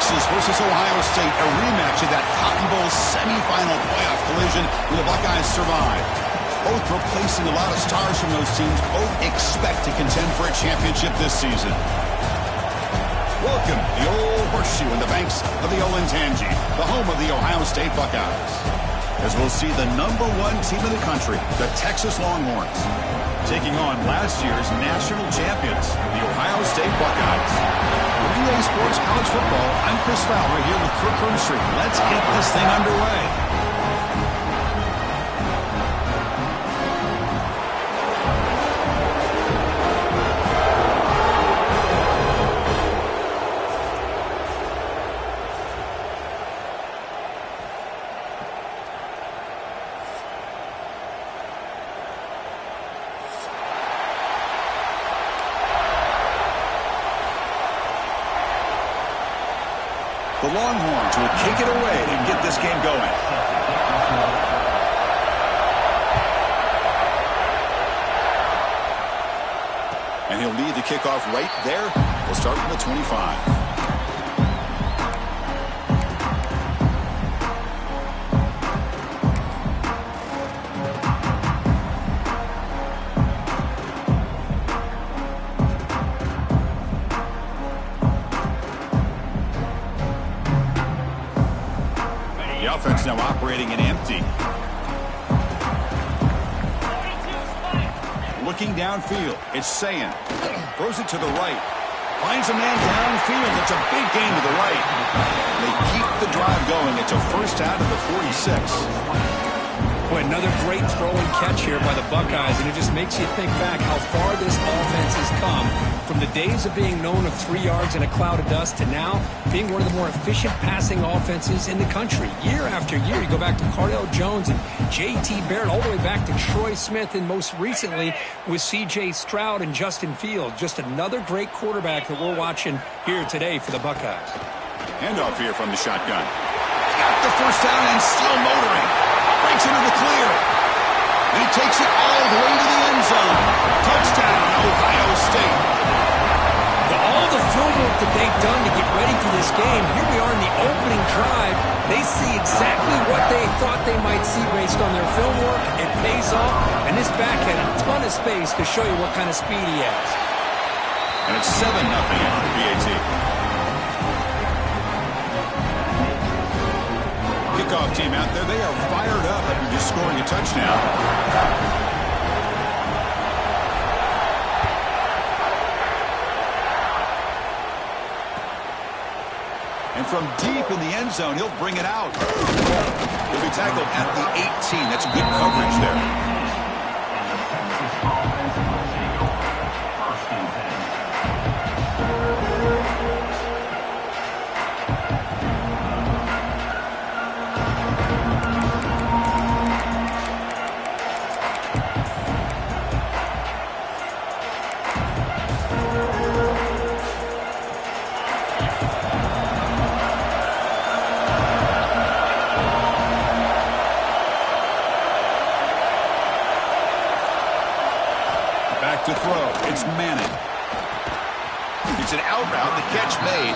Texas versus Ohio State, a rematch of that Cotton Bowl semifinal playoff collision where the Buckeyes survived. Both replacing a lot of stars from those teams, both expect to contend for a championship this season. Welcome to the old horseshoe in the banks of the old Ncaa, the home of the Ohio State Buckeyes. As we'll see the #1 team in the country, the Texas Longhorns, taking on last year's national champions, the Ohio State Buckeyes. For EA Sports College Football, I'm Chris Fowler here with Kirk Herbstreit. Let's get this thing underway. The Longhorns will kick it away and get this game going. And he'll lead the kickoff right there. We'll start from the 25. The offense now operating in empty. Looking downfield, it's Ncaa. Throws it to the right. Finds a man downfield. It's a big gain to the right. They keep the drive going. It's a first out of the 46. Boy, another great throw and catch here by the Buckeyes, and it just makes you think back how far this offense has come from the days of being known of 3 yards in a cloud of dust to now being one of the more efficient passing offenses in the country. Year after year, you go back to Cardell Jones and J.T. Barrett, all the way back to Troy Smith, and most recently with C.J. Stroud and Justin Fields. Just another great quarterback that we're watching here today for the Buckeyes. Handoff here from the shotgun. Got the first down and still motoring. Breaks into the clear. And he takes it all the way to the end zone. Touchdown, Ohio State. All the film work that they've done to get ready for this game, here we are in the opening drive. They see exactly what they thought they might see based on their film work. It pays off, and this back had a ton of space to show you what kind of speed he has. And it's 7-0 after PAT. Kickoff team out there, they are fired up after just scoring a touchdown. And from deep in the end zone, he'll bring it out. He'll be tackled at the 18. That's good coverage there. To throw. It's Manning. It's an out route. The catch made.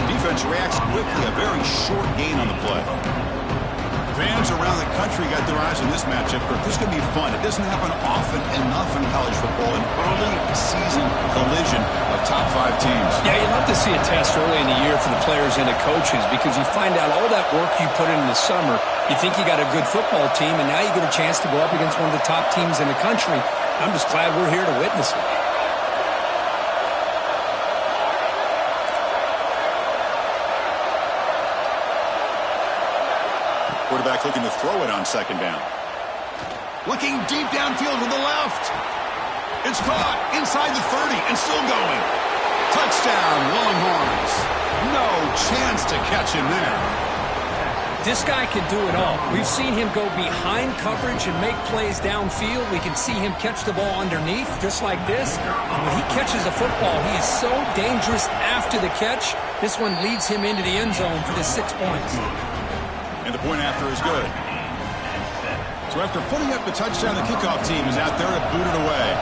The defense reacts quickly. A very short gain on the play. Fans around the country got their eyes on this matchup. This is going to be fun. It doesn't happen often enough in college football. An early season collision of top 5 teams. Yeah, you love to see a test early in the year for the players and the coaches because you find out all that work you put in the summer. You think you got a good football team, and now you get a chance to go up against one of the top teams in the country. I'm just glad we're here to witness it. Quarterback looking to throw it on second down. Looking deep downfield to the left. It's caught inside the 30 and still going. Touchdown, Longhorns. No chance to catch him there. This guy can do it all. We've seen him go behind coverage and make plays downfield. We can see him catch the ball underneath, just like this. And when he catches a football, he is so dangerous after the catch. This one leads him into the end zone for the 6 points. And the point after is good. So after putting up the touchdown, the kickoff team is out there to boot it away.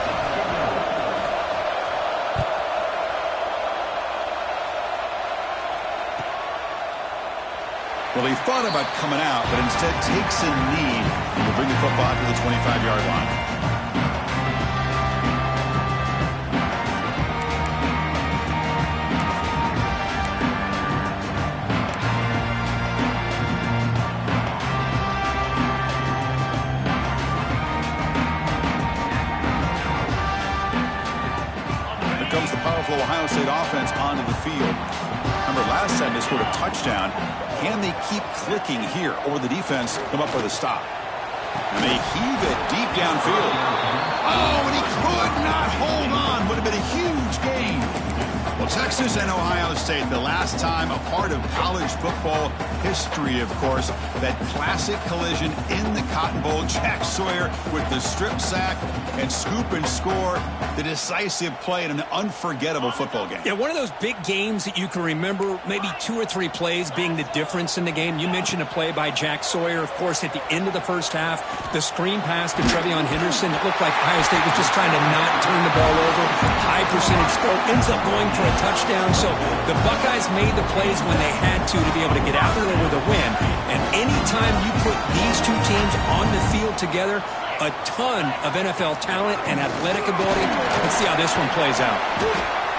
Well, he thought about coming out, but instead takes a knee and will bring the football to the 25-yard line. Comes the powerful Ohio State offense onto the field. Remember, last time they scored a touchdown. Can they keep clicking here, or the defense come up with a stop? And they heave it deep downfield. Oh, and he could not hold on. Would have been a huge gain. Well, Texas and Ohio State, the last time a part of college football history, of course, that classic collision in the Cotton Bowl. Jack Sawyer with the strip sack and scoop and score, the decisive play in an unforgettable football game. Yeah, one of those big games that you can remember, maybe 2 or 3 plays being the difference in the game. You mentioned a play by Jack Sawyer, of course, at the end of the first half. The screen pass to Trevion Henderson. It looked like Ohio State was just trying to not turn the ball over. High percentage throw, ends up going for a touchdown. So the Buckeyes made the plays when they had to be able to get out of there with a win. And anytime you put these two teams on the field together, a ton of NFL talent and athletic ability. Let's see how this one plays out.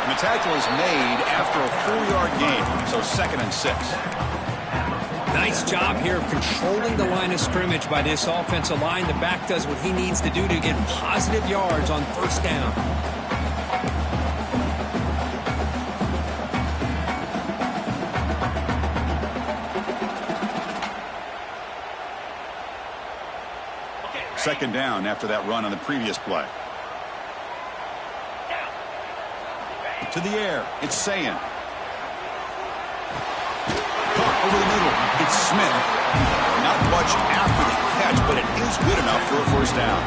And the tackle is made after a 4-yard gain, so 2nd and 6. Nice job here of controlling the line of scrimmage by this offensive line. The back does what he needs to do to get positive yards on first down. Second down after that run on the previous play. To the air, it's Ncaa. Caught over the middle, it's Smith. Not much after the catch, but it is good enough for a first down.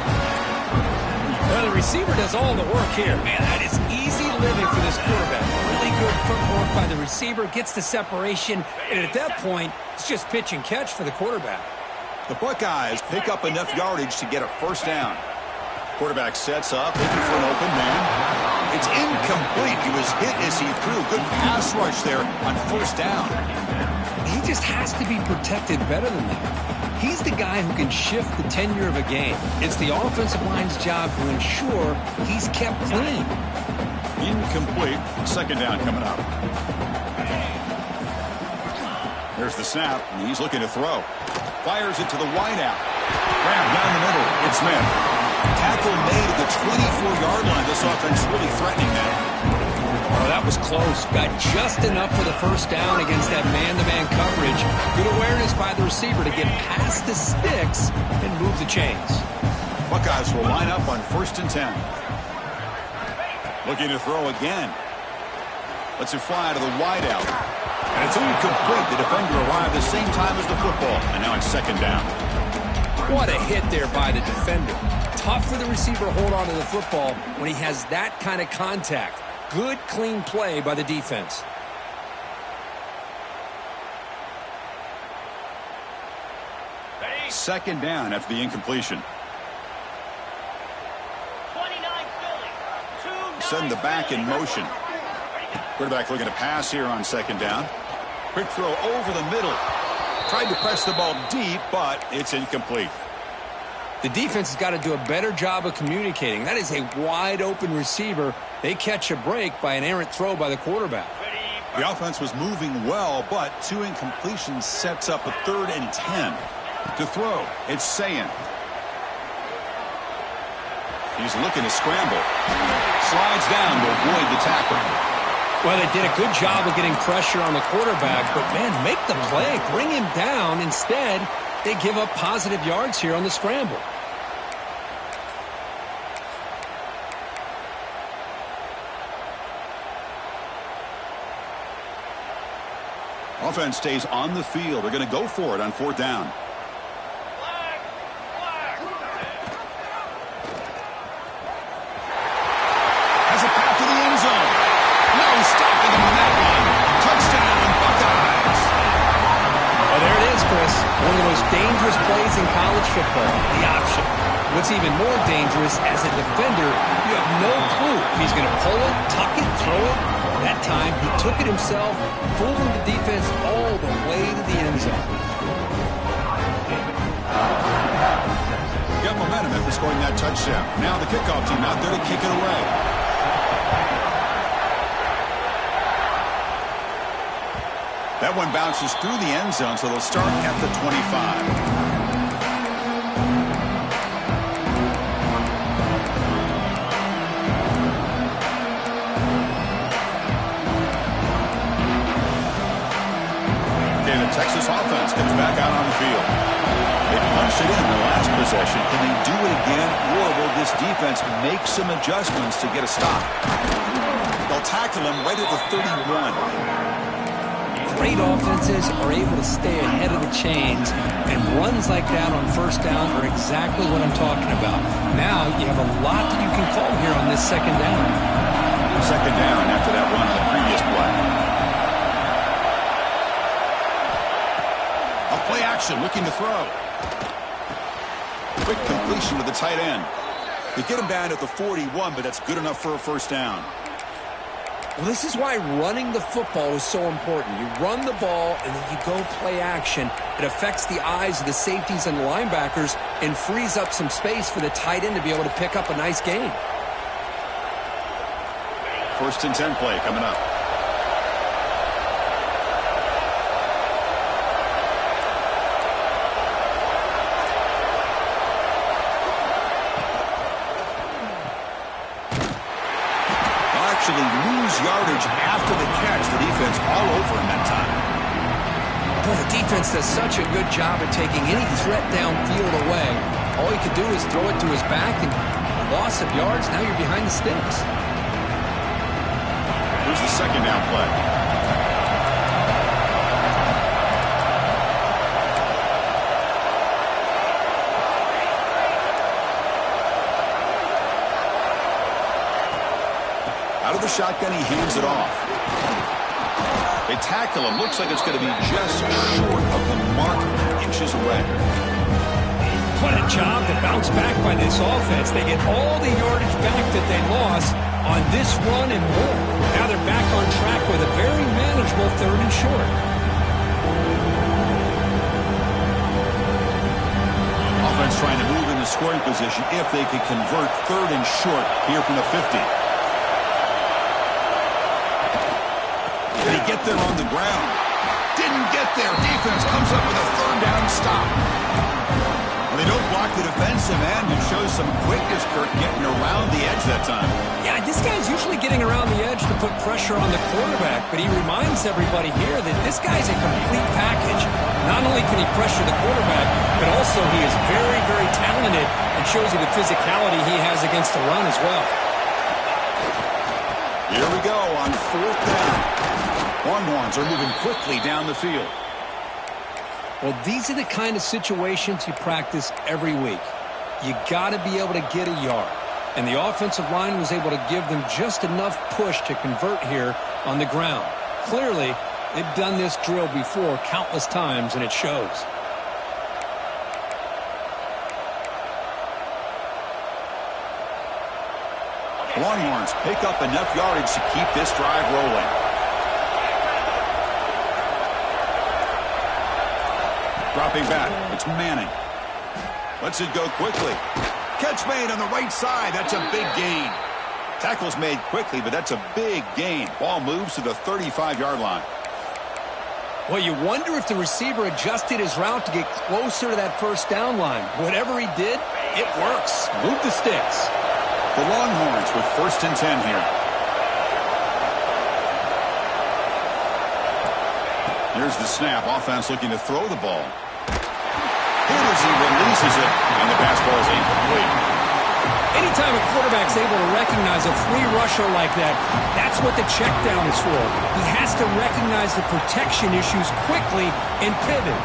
Well, the receiver does all the work here. Man, that is easy living for this quarterback. Really good footwork by the receiver, gets the separation, and at that point, it's just pitch and catch for the quarterback. The Buckeyes pick up enough yardage to get a first down. Quarterback sets up, looking for an open man. It's incomplete. He was hit as he threw. Good pass rush there on first down. He just has to be protected better than that. He's the guy who can shift the tenure of a game. It's the offensive line's job to ensure he's kept clean. Incomplete. Second down coming up. There's the snap, and he's looking to throw. Fires it to the wideout. Grab down the middle. It's Smith. Tackle made at the 24-yard line. This offense really threatening that. Oh, that was close. Got just enough for the first down against that man-to-man coverage. Good awareness by the receiver to get past the sticks and move the chains. Buckeyes will line up on 1st and 10. Looking to throw again. Lets it fly to the wideout. And it's incomplete. The defender arrived the same time as the football. And now it's second down. What a hit there by the defender. Tough for the receiver to hold on to the football when he has that kind of contact. Good, clean play by the defense. Second down after the incompletion. Send the back in motion. Quarterback looking to pass here on second down. Quick throw over the middle. Tried to press the ball deep, but it's incomplete. The defense has got to do a better job of communicating. That is a wide-open receiver. They catch a break by an errant throw by the quarterback. The offense was moving well, but 2 incompletions sets up a 3rd and 10. To throw, it's Ncaa. He's looking to scramble. Slides down to avoid the tackle. Well, they did a good job of getting pressure on the quarterback, but, man, make the play. Bring him down. Instead, they give up positive yards here on the scramble. Offense stays on the field. They're going to go for it on 4th down. Has a path to the end zone. No stopping him on that one. Touchdown, Buckeyes. Well, there it is, Chris. One of the most dangerous plays in college football, the option. What's even more dangerous, as a defender, you have no clue if he's going to pull it, tuck it, throw it. That time, he took it himself, fooling the defense all the way to the end zone. Got momentum after scoring that touchdown. Now the kickoff team out there to kick it away. That one bounces through the end zone, so they'll start at the 25. Texas offense comes back out on the field. They punched it in the last possession. Can they do it again, or will this defense make some adjustments to get a stop? They'll tackle him right at the 31. Great offenses are able to stay ahead of the chains, and runs like that on first down are exactly what I'm talking about. Now you have a lot that you can call here on this second down. Second down after that run on the previous play. Play action, looking to throw. Quick completion to the tight end. They get him down at the 41, but that's good enough for a first down. Well, this is why running the football is so important. You run the ball, and then you go play action. It affects the eyes of the safeties and the linebackers and frees up some space for the tight end to be able to pick up a nice gain. First and 10 play coming up. Lose yardage after the catch. The defense all over him that time. Boy, the defense does such a good job at taking any threat downfield away. All he could do is throw it to his back, and loss of yards, now you're behind the sticks. Here's the second down play. Out of the shotgun, he hands it off. They tackle him. Looks like it's going to be just short of the mark, inches away. What a job to bounce back by this offense. They get all the yardage back that they lost on this run and more. Now they're back on track with a very manageable third and short. Offense trying to move in the scoring position if they could convert third and short here from the 50. Did he get there on the ground? Didn't get there. Defense comes up with a third down stop. Well, they don't block the defensive end and shows some quickness, Kirk, getting around the edge that time. Yeah, this guy's usually getting around the edge to put pressure on the quarterback, but he reminds everybody here that this guy's a complete package. Not only can he pressure the quarterback, but also he is very, very talented and shows you the physicality he has against the run as well. Here we go on fourth down. Longhorns are moving quickly down the field. Well, these are the kind of situations you practice every week. You got to be able to get a yard. And the offensive line was able to give them just enough push to convert here on the ground. Clearly, they've done this drill before countless times, and it shows. Longhorns pick up enough yardage to keep this drive rolling. Dropping back, it's Manning. Lets it go quickly. Catch made on the right side. That's a big gain. Tackle's made quickly, but that's a big gain. Ball moves to the 35-yard line. Well, you wonder if the receiver adjusted his route to get closer to that first down line. Whatever he did, it works. Move the sticks. The Longhorns with first and 10 here. Here's the snap. Offense looking to throw the ball. Here as he releases it, and the pass ball is incomplete. Anytime a quarterback's able to recognize a free rusher like that, that's what the check down is for. He has to recognize the protection issues quickly and pivot.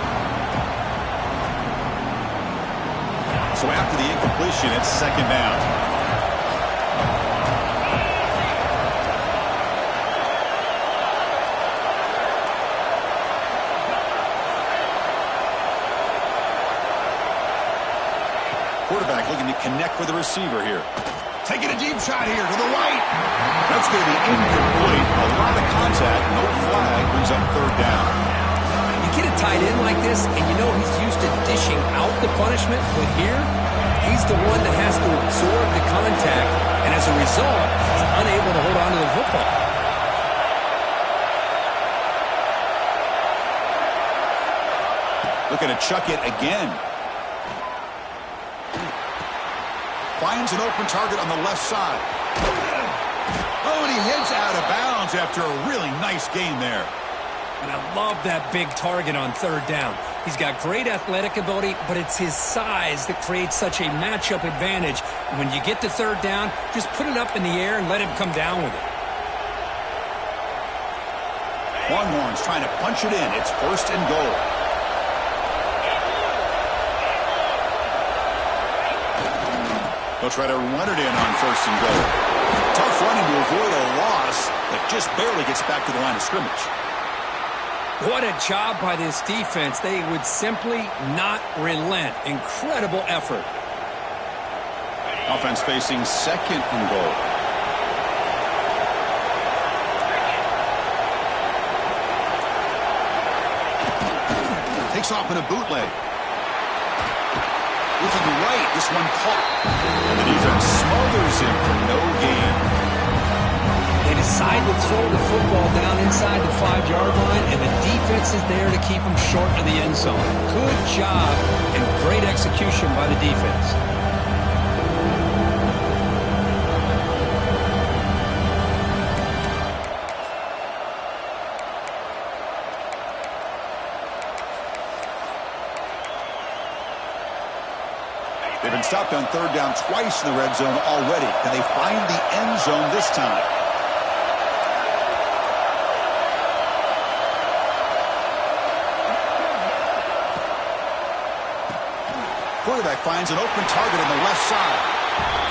So after the incompletion, it's second down. Quarterback looking to connect with the receiver here. Taking a deep shot here to the right. That's going to be incomplete. A lot of contact. No flag. Brings up third down. You get a tight end like this, and you know he's used to dishing out the punishment, but here, he's the one that has to absorb the contact, and as a result, he's unable to hold on to the football. Looking to chuck it again. Finds an open target on the left side. Oh, and he heads out of bounds after a really nice gain there. And I love that big target on third down. He's got great athletic ability, but it's his size that creates such a matchup advantage. When you get to third down, just put it up in the air and let him come down with it. Longhorns trying to punch it in. It's first and goal. They'll try to run it in on first and goal. Tough running to avoid a loss that just barely gets back to the line of scrimmage. What a job by this defense. They would simply not relent. Incredible effort. Offense facing second and goal. Takes off in a bootleg. Looking right, this one caught. And the defense smothers him for no gain. They decide to throw the football down inside the 5-yard line, and the defense is there to keep them short of the end zone. Good job and great execution by the defense. They've been stopped on third down twice in the red zone already. Can they find the end zone this time? Quarterback finds an open target on the left side.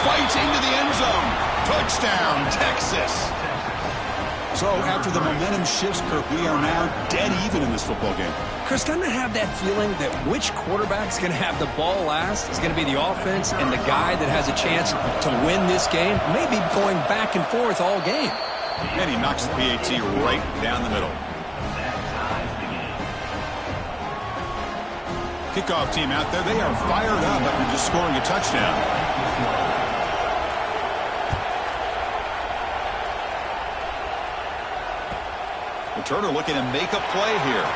Fights into the end zone. Touchdown, Texas. So after the momentum shifts, Kirk, we are now dead even in this football game. Chris, doesn't it have that feeling that which quarterback's going to have the ball last is going to be the offense, and the guy that has a chance to win this game may be going back and forth all game? And he knocks the PAT right down the middle. Kickoff team out there, they are fired up after just scoring a touchdown. Turner looking to make a play here.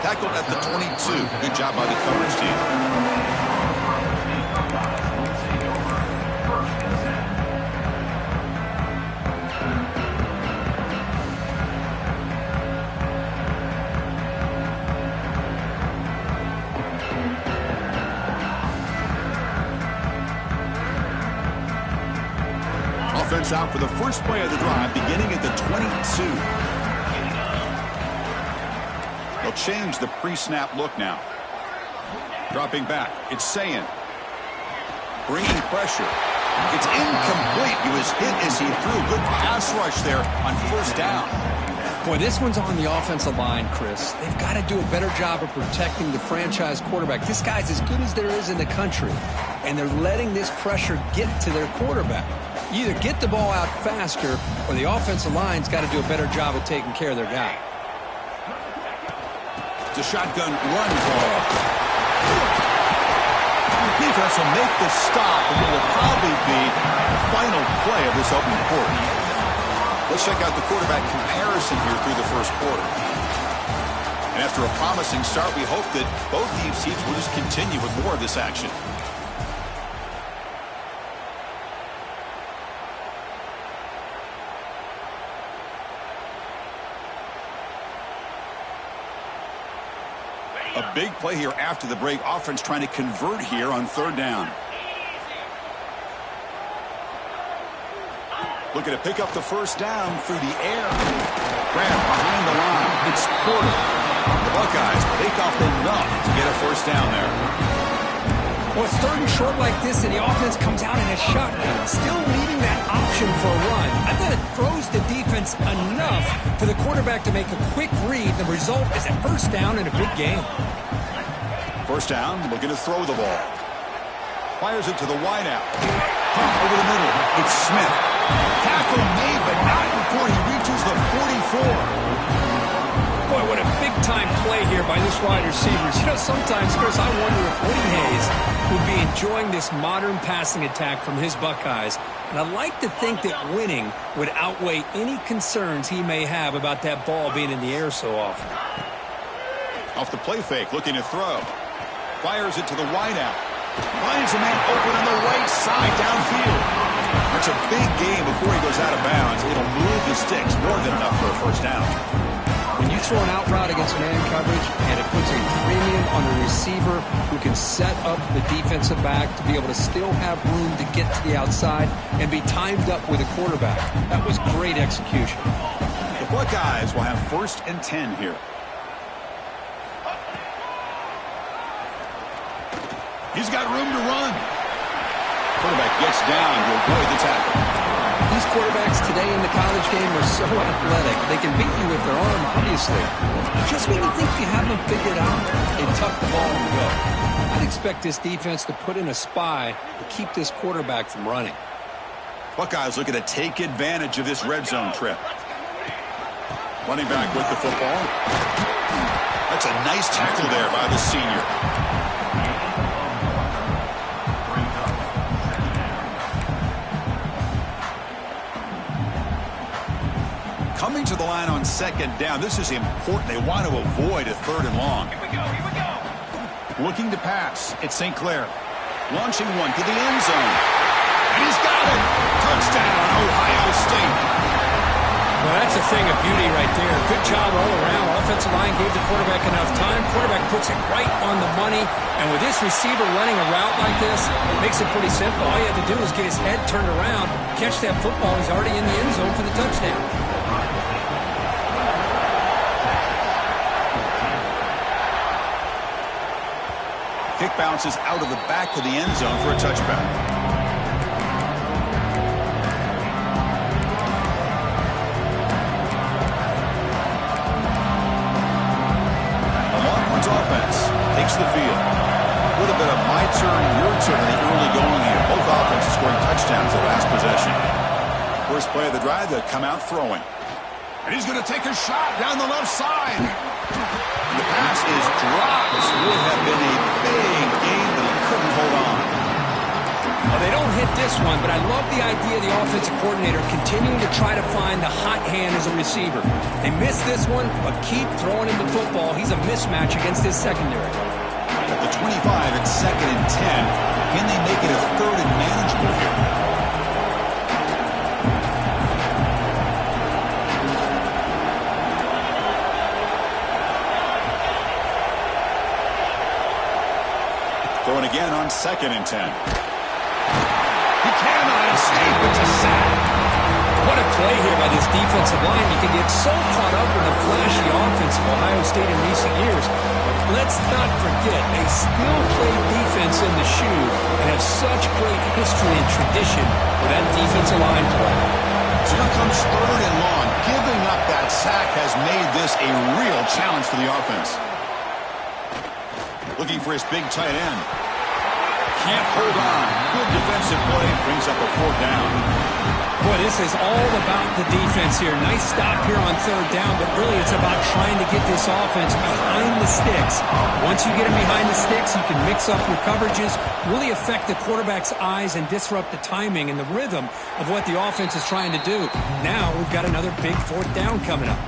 Tackled at the 22. Good job by the coverage team. Offense out for the first play of the drive, beginning at the 22. They'll change the pre-snap look now. Dropping back, it's Ncaa. Bringing pressure. It's incomplete. He was hit as he threw. Good pass rush there on first down. Boy, this one's on the offensive line, Chris. They've got to do a better job of protecting the franchise quarterback. This guy's as good as there is in the country, and they're letting this pressure get to their quarterback. You either get the ball out faster, or the offensive line's got to do a better job of taking care of their guy. It's a shotgun run ball. The defense will make the stop, and it will probably be the final play of this opening quarter. Let's check out the quarterback comparison here through the first quarter. And after a promising start, we hope that both these teams will just continue with more of this action. A big play here after the break. Offense trying to convert here on third down. Looking to pick up the first down through the air. Grab behind the line. It's Porter. The Buckeyes take off enough to get a first down there. Well, it's third and short like this, and the offense comes out in a shotgun, still leaving that option for a run. I thought it throws the defense enough for the quarterback to make a quick read. The result is a first down and a big game. First down, looking to throw the ball. Fires it to the wideout. Pump over the middle. It's Smith. Tackle made, but not before he reaches the 44. Boy, what a big-time play here by this wide receiver. You know, sometimes, Chris, I wonder if Woody Hayes would be enjoying this modern passing attack from his Buckeyes. And I like to think that winning would outweigh any concerns he may have about that ball being in the air so often. Off the play fake, looking to throw. Fires it to the wideout. Finds a man open on the right side downfield. That's a big gain before he goes out of bounds. It'll move the sticks more than enough for a first down. When you throw an out route against man coverage and it puts a premium on a receiver who can set up the defensive back to be able to still have room to get to the outside and be timed up with a quarterback, that was great execution. The Buckeyes will have 1st and 10 here. He's got room to run. Quarterback gets down to avoid the tackle. These quarterbacks today in the college game are so athletic. They can beat you with their arm, obviously. Just when you think you have them figured out, they tuck the ball and go. I'd expect this defense to put in a spy to keep this quarterback from running. Buckeyes looking to take advantage of this red zone trip. Running back with the football. That's a nice tackle there by the senior. Coming to the line on 2nd down. This is important. They want to avoid a 3rd and long. Here we go. Looking to pass. It's St. Clair. Launching one to the end zone. And he's got it. Touchdown, Ohio State. Well, that's a thing of beauty right there. Good job all around. Offensive line gave the quarterback enough time. Quarterback puts it right on the money. And with this receiver running a route like this, it makes it pretty simple. All you have to do is get his head turned around, catch that football. He's already in the end zone for the touchdown. Kick bounces out of the back of the end zone for a touchback. The Longhorns offense takes the field. A little bit of my turn, your turn in the early going here. Both offenses scoring touchdowns the last possession. First play of the drive, they'll come out throwing. And he's going to take a shot down the left side. The pass is dropped. This would have been a big game, but he couldn't hold on. Well, they don't hit this one, but I love the idea of the offensive coordinator continuing to try to find the hot hand as a receiver. They missed this one, but keep throwing him the football. He's a mismatch against his secondary. At the 25, it's 2nd and 10. Can they make it a 3rd and manageable here? Throwing again on 2nd and 10. He cannot escape. It's a sack. What a play here by this defensive line. You can get so caught up in the flashy offense of Ohio State in recent years. But let's not forget, they still play defense in the shoe and have such great history and tradition with that defensive line play. So here comes 3rd and long. Giving up that sack has made this a real challenge for the offense. Looking for his big tight end. Can't hold on. Good defensive play. Brings up a 4th down. Boy, this is all about the defense here. Nice stop here on 3rd down, but really it's about trying to get this offense behind the sticks. Once you get them behind the sticks, you can mix up your coverages, really affect the quarterback's eyes and disrupt the timing and the rhythm of what the offense is trying to do. Now we've got another big 4th down coming up.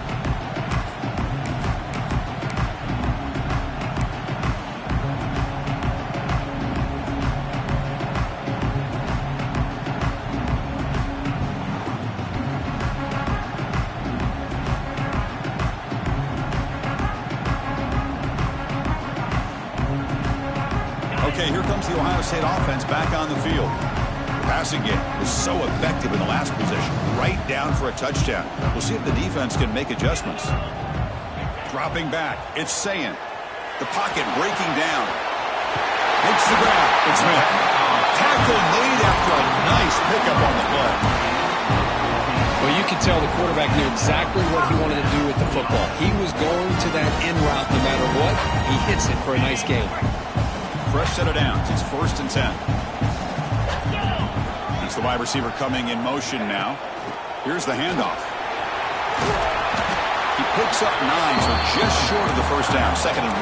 Okay, here comes the Ohio State offense back on the field. The passing game was so effective in the last possession, right down for a touchdown. We'll see if the defense can make adjustments. Dropping back, it's Sayin. The pocket breaking down. Makes the grab. It's Smith. Tackle made after a nice pickup on the play. Well, you can tell the quarterback knew exactly what he wanted to do with the football. He was going to that end route no matter what. He hits it for a nice gain. Fresh set of downs. It's 1st and 10. against the wide receiver coming in motion now. Here's the handoff. He picks up 9, so just short of the first down. 2nd and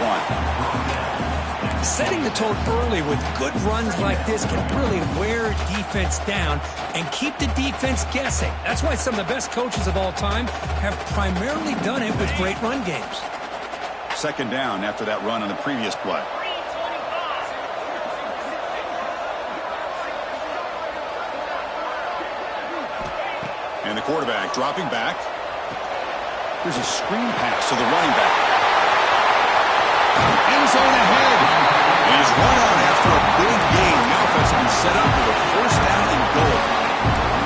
1. Setting the tone early with good runs like this can really wear defense down and keep the defense guessing. That's why some of the best coaches of all time have primarily done it with great run games. 2nd down after that run on the previous play. And the quarterback dropping back. Here's a screen pass to the running back. End zone ahead. He's run out after a big gain. Now it's been set up with a 1st down and goal.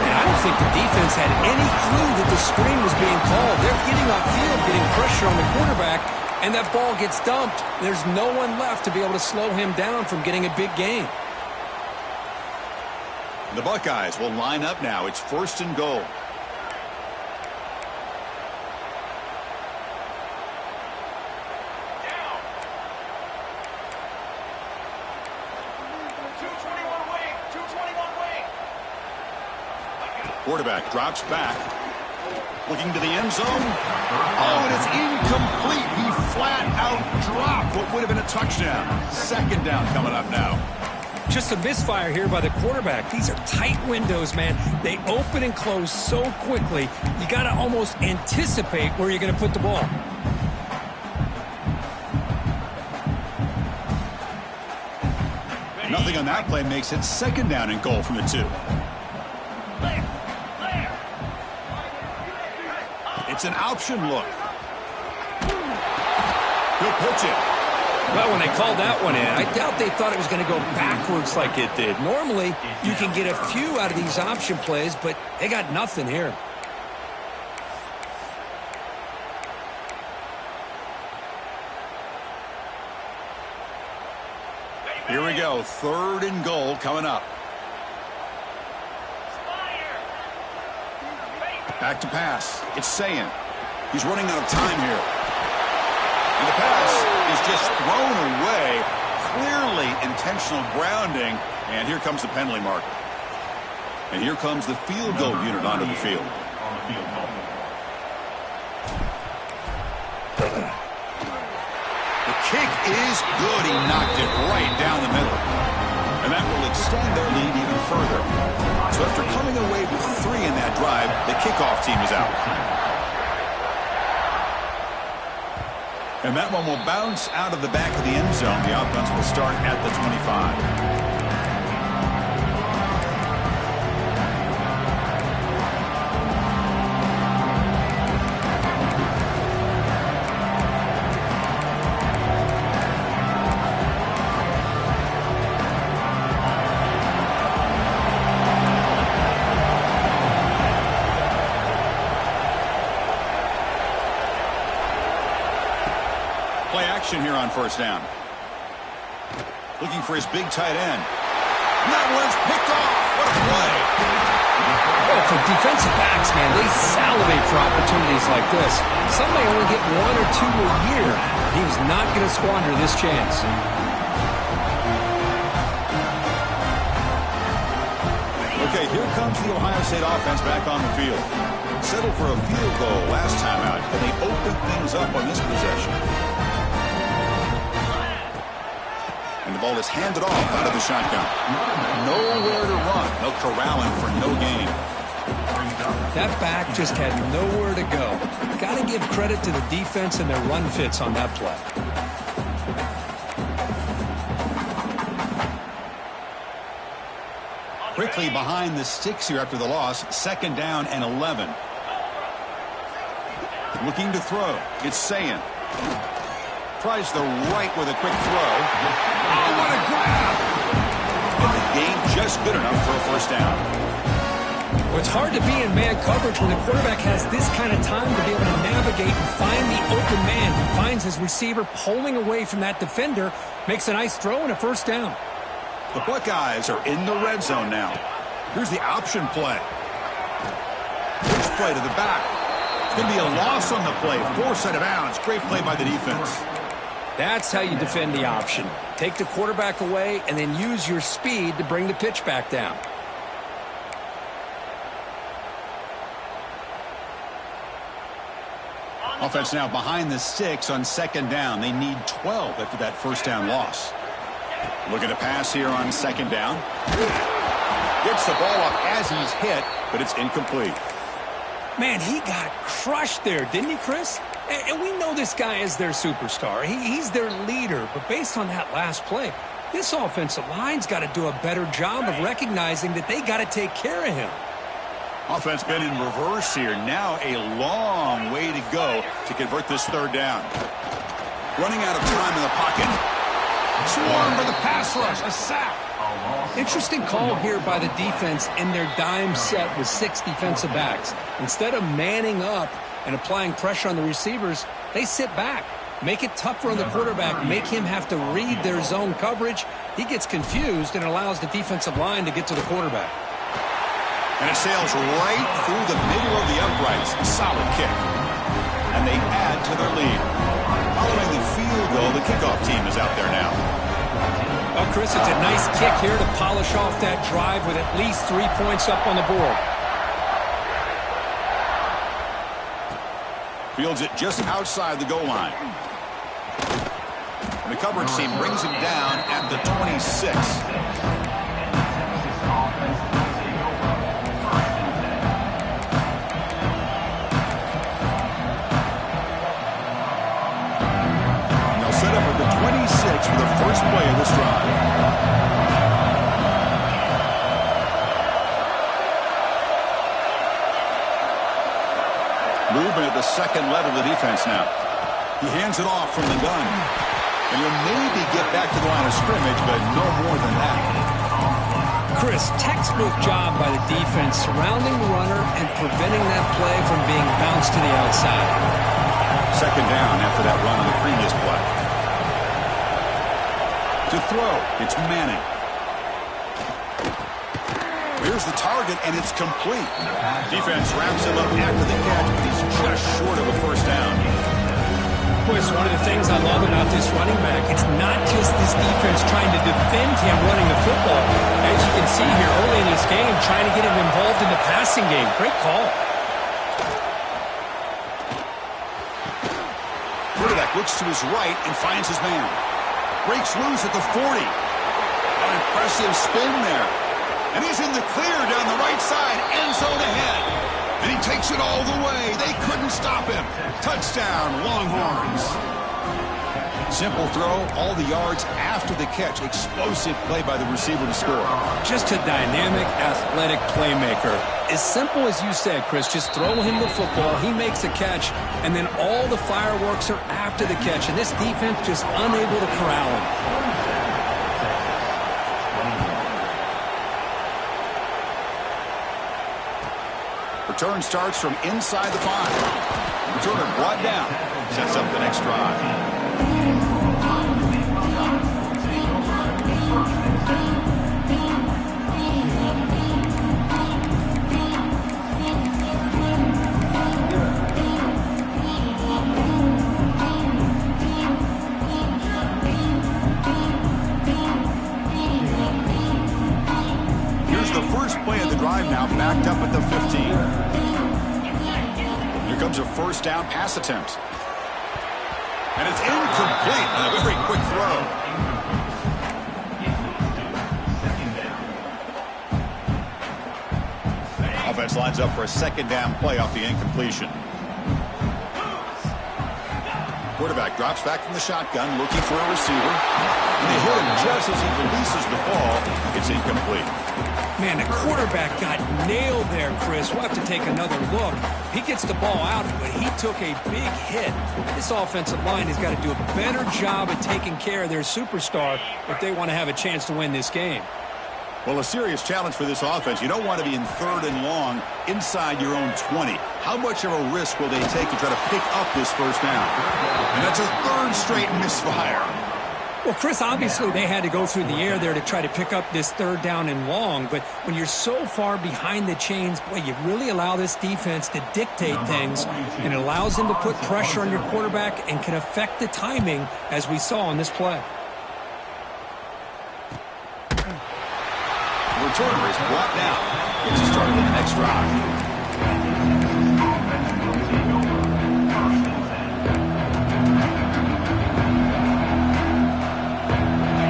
And I don't think the defense had any clue that the screen was being called. They're getting off field, getting pressure on the quarterback, and that ball gets dumped. There's no one left to be able to slow him down from getting a big gain. The Buckeyes will line up now. It's 1st and goal. Quarterback drops back. Looking to the end zone. Oh, and it's incomplete. He flat out dropped what would have been a touchdown. 2nd down coming up now. Just a misfire here by the quarterback. These are tight windows, man. They open and close so quickly, you got to almost anticipate where you're going to put the ball. Nothing on that play makes it 2nd down and goal from the 2. It's an option look. He'll pitch it. Well, when they called that one in, I doubt they thought it was going to go backwards like it did. Normally, you can get a few out of these option plays, but they got nothing here. Here we go. 3rd and goal coming up. Back to pass. It's Ncaa. He's running out of time here. And the pass is just thrown away. Clearly intentional grounding. And here comes the penalty marker. And here comes the field goal unit onto the field. The kick is good. He knocked it right down the middle. And that will extend their lead even further. So after coming away with 3 in that drive, the kickoff team is out. And that one will bounce out of the back of the end zone. The offense will start at the 25. Play action here on 1st down. Looking for his big tight end. And that one's picked off. What a play. Well, for defensive backs, man, they salivate for opportunities like this. Some may only get 1 or 2 a year. He was not going to squander this chance. Okay, here comes the Ohio State offense back on the field. Settled for a field goal last time out, and they opened things up on this possession. And the ball is handed off out of the shotgun. Nowhere to run. No corralling for no gain. That back just had nowhere to go. Got to give credit to the defense and their run fits on that play. Quickly behind the sticks here after the loss. 2nd down and 11. Looking to throw. It's Ncaa. Tries the right with a quick throw. Oh, what a grab! And the gain just good enough for a 1st down. Well, it's hard to be in man coverage when the quarterback has this kind of time to be able to navigate and find the open man. He finds his receiver pulling away from that defender, makes a nice throw and a 1st down. The Buckeyes are in the red zone now. Here's the option play. This play to the back. It's going to be a loss on the play. 4 set of bounds. Great play by the defense. That's how you defend the option. Take the quarterback away and then use your speed to bring the pitch back down. Offense now behind the 6 on second down. They need 12 after that first down loss. Looking to pass here on second down. Gets the ball up as he's hit, but it's incomplete. Man, he got crushed there, didn't he, Chris? And we know this guy is their superstar. He's their leader. But based on that last play, this offensive line's got to do a better job of recognizing that they got to take care of him. Offense been in reverse here. Now a long way to go to convert this third down. Running out of time in the pocket. Swarm for the pass rush. A sack. Interesting call here by the defense in their dime set with 6 defensive backs. Instead of manning up and applying pressure on the receivers, they sit back. Make it tougher on the quarterback. Make him have to read their zone coverage. He gets confused and allows the defensive line to get to the quarterback. And it sails right through the middle of the uprights. Solid kick. And they add to their lead. Following the field goal, the kickoff team is out there now. Well, Chris, it's a nice kick here to polish off that drive with at least 3 points up on the board. Fields it just outside the goal line. And the coverage team brings him down at the 26. Set up at the 26 for the first play of this drive. Movement at the second level of the defense now. He hands it off from the gun. And he'll maybe get back to the line of scrimmage, but no more than that. Chris, textbook job by the defense surrounding the runner and preventing that play from being bounced to the outside. Second down after that run on the previous play. To throw, it's Manning. Here's the target, and it's complete. Defense wraps him up after the catch, but he's just short of a first down. Boy, it's one of the things I love about this running back. It's not just this defense trying to defend him running the football. As you can see here early in this game, trying to get him involved in the passing game. Great call. Quarterback looks to his right and finds his man. Breaks loose at the 40. An impressive spin there. And he's in the clear down the right side. End zone ahead. And he takes it all the way. They couldn't stop him. Touchdown, Longhorns. Simple throw, all the yards after the catch. Explosive play by the receiver to score. Just a dynamic, athletic playmaker. As simple as you said, Chris, just throw him the football, he makes a catch, and then all the fireworks are after the catch. And this defense just unable to corral him. Return starts from inside the 5. Returner brought down. Sets up the next drive. Now backed up at the 15. Here comes a first down pass attempt. And it's incomplete on a very quick throw. Offense lines up for a second down play off the incompletion. Quarterback drops back from the shotgun looking for a receiver. And they hit him just as he releases the ball. It's incomplete. Man, the quarterback got nailed there, Chris. We'll have to take another look. He gets the ball out, but he took a big hit. This offensive line has got to do a better job at taking care of their superstar if they want to have a chance to win this game. Well, a serious challenge for this offense. You don't want to be in third and long inside your own 20. How much of a risk will they take to try to pick up this first down? And that's a third straight misfire. Well, Chris, obviously they had to go through the air there to try to pick up this third down and long, but when you're so far behind the chains, boy, you really allow this defense to dictate things, and it allows them to put pressure on your quarterback and can affect the timing, as we saw on this play. The returner is brought down. Gets us started with the next drive.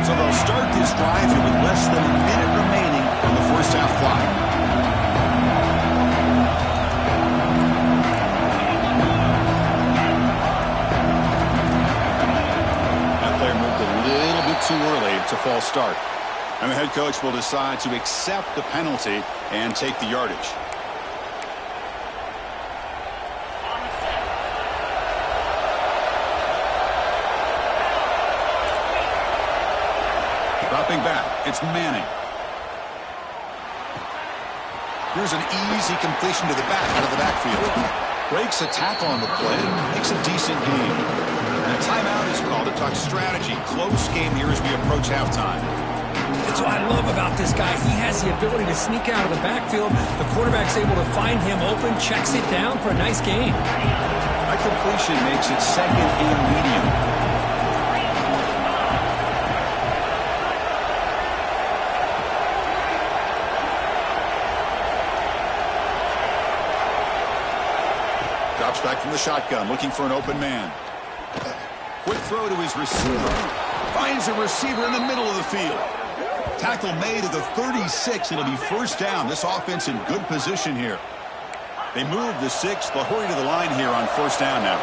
So they'll start this drive here with less than a minute remaining on the first half clock. That player moved a little bit too early. It's a false start. And the head coach will decide to accept the penalty and take the yardage. Dropping back, it's Manning. Here's an easy completion to the back out of the backfield. Breaks a tackle on the play, makes a decent gain. And a timeout is called to talk strategy. Close game here as we approach halftime. That's what I love about this guy. He has the ability to sneak out of the backfield. The quarterback's able to find him open, checks it down for a nice gain. That completion makes it second and medium. Drops back from the shotgun, looking for an open man. Quick throw to his receiver. Finds a receiver in the middle of the field. Tackle made at the 36. It'll be first down. This offense in good position here. They move the 6. They'll hurry to the line here on first down now.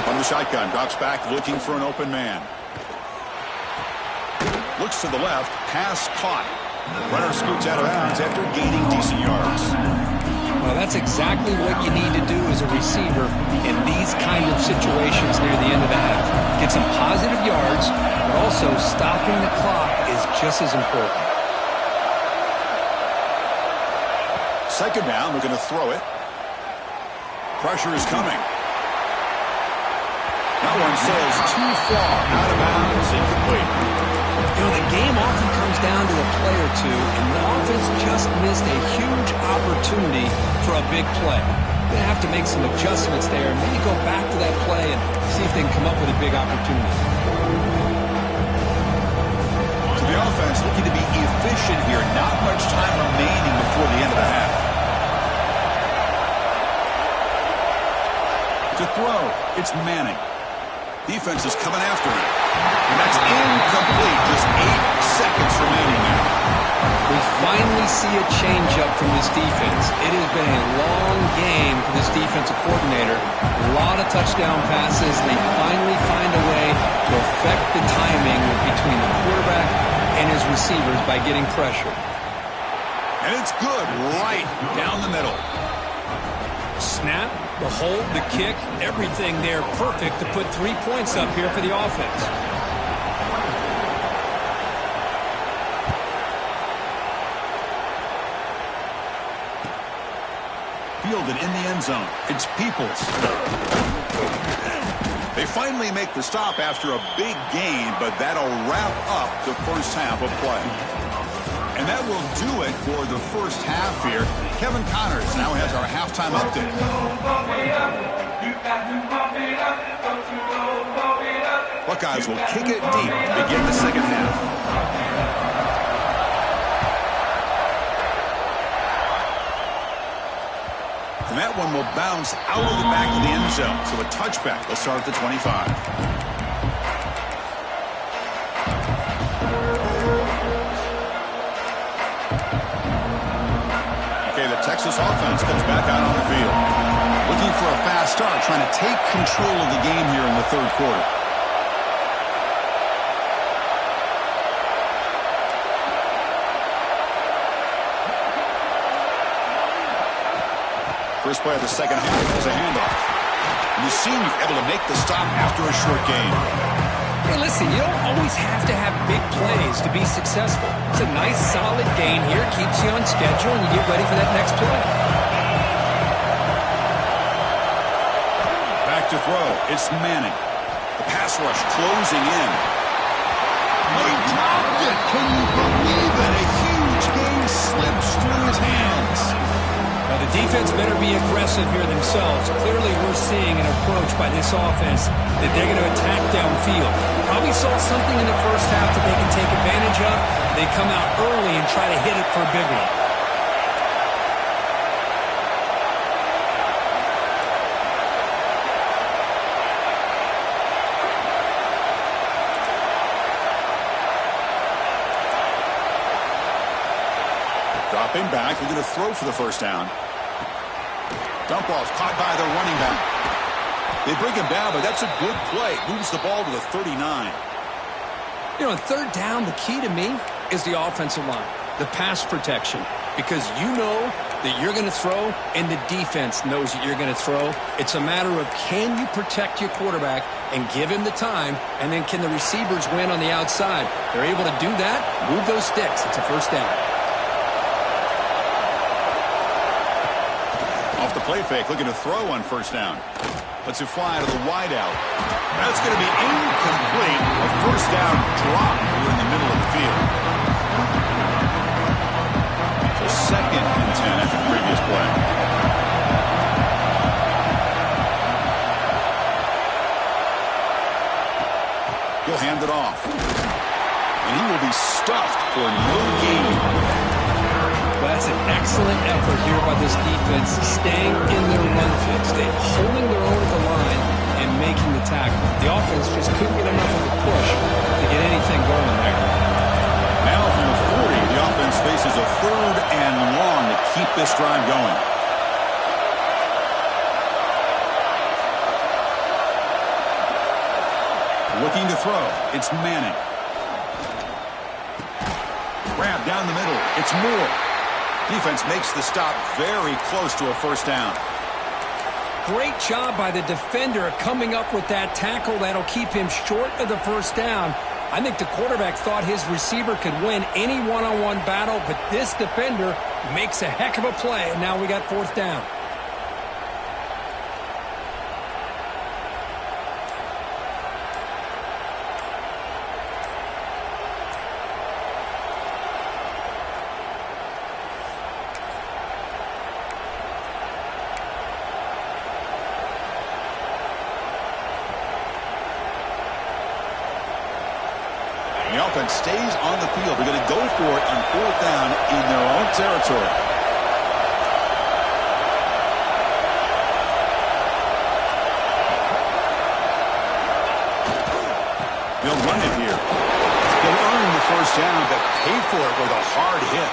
From the shotgun, drops back, looking for an open man. Looks to the left, pass caught. Runner scoots out of bounds after gaining decent yards. Well, that's exactly what you need to do as a receiver in these kind of situations near the end of the half. Get some positive yards, but also stopping the clock is just as important. Second down, they're going to throw it. Pressure is coming. That one sails too far, out of bounds, incomplete. You know, the game often comes down to a play or two, and the offense just missed a huge opportunity for a big play. They're going to have to make some adjustments there and maybe go back to that play and see if they can come up with a big opportunity. So the offense looking to be efficient here. Not much time remaining before the end of the half. To throw, it's Manning. Defense is coming after him. And that's incomplete. Just 8 seconds remaining now. We finally see a change-up from this defense. It has been a long game for this defensive coordinator. A lot of touchdown passes. They finally find a way to affect the timing between the quarterback and his receivers by getting pressure. And it's good right down the middle. Snap, the hold, the kick, everything there perfect to put 3 points up here for the offense. Fielded in the end zone. It's Peoples. They finally make the stop after a big gain, but that'll wrap up the first half of play. And that will do it for the first half here. Kevin Connors now has our halftime update. Buckeyes will kick it deep to begin the second half. And that one will bounce out of the back of the end zone. So a touchback will start at the 25. Texas offense comes back out on the field. Looking for a fast start, trying to take control of the game here in the third quarter. First play of the second half is a handoff. And the senior able to make the stop after a short gain. Hey, listen, you don't always have to have big plays to be successful. It's a nice, solid gain here. Keeps you on schedule, and you get ready for that next play. Back to throw. It's Manning. The pass rush closing in. They dropped it. Can you believe it? A huge gain slips through his hands. Now, the defense better be aggressive here themselves. Clearly, we're seeing an approach by this offense that they're going to attack downfield. Probably saw something in the first half that they can take advantage of. They come out early and try to hit it for a big one. Dropping back, they're going to throw for the first down. Dump off caught by the running back. They bring him down, but that's a good play. Moves the ball to the 39. You know, on third down, the key to me is the offensive line, the pass protection, because you know that you're going to throw and the defense knows that you're going to throw. It's a matter of can you protect your quarterback and give him the time, and then can the receivers win on the outside? They're able to do that, move those sticks. It's a first down. Off the play fake, looking to throw on first down. Lets it fly to the wideout. That's going to be incomplete. A first down drop here in the middle of the field. So 2nd and 10 after the previous play. He'll hand it off. And he will be stuffed for no gain. That's an excellent effort here by this defense, staying in their run fit, staying holding their own at the line and making the tackle. The offense just couldn't get enough of a push to get anything going there. Now from the 40, the offense faces a 3rd and long to keep this drive going. Looking to throw. It's Manning. Grab down the middle. It's Moore. Defense makes the stop very close to a first down. Great job by the defender coming up with that tackle that'll keep him short of the first down. I think the quarterback thought his receiver could win any one-on-one battle, but this defender makes a heck of a play, and now we got 4th down. The offense stays on the field. They're going to go for it on 4th down in their own territory. They'll run it here. They'll earn the first down, but pay for it with a hard hit.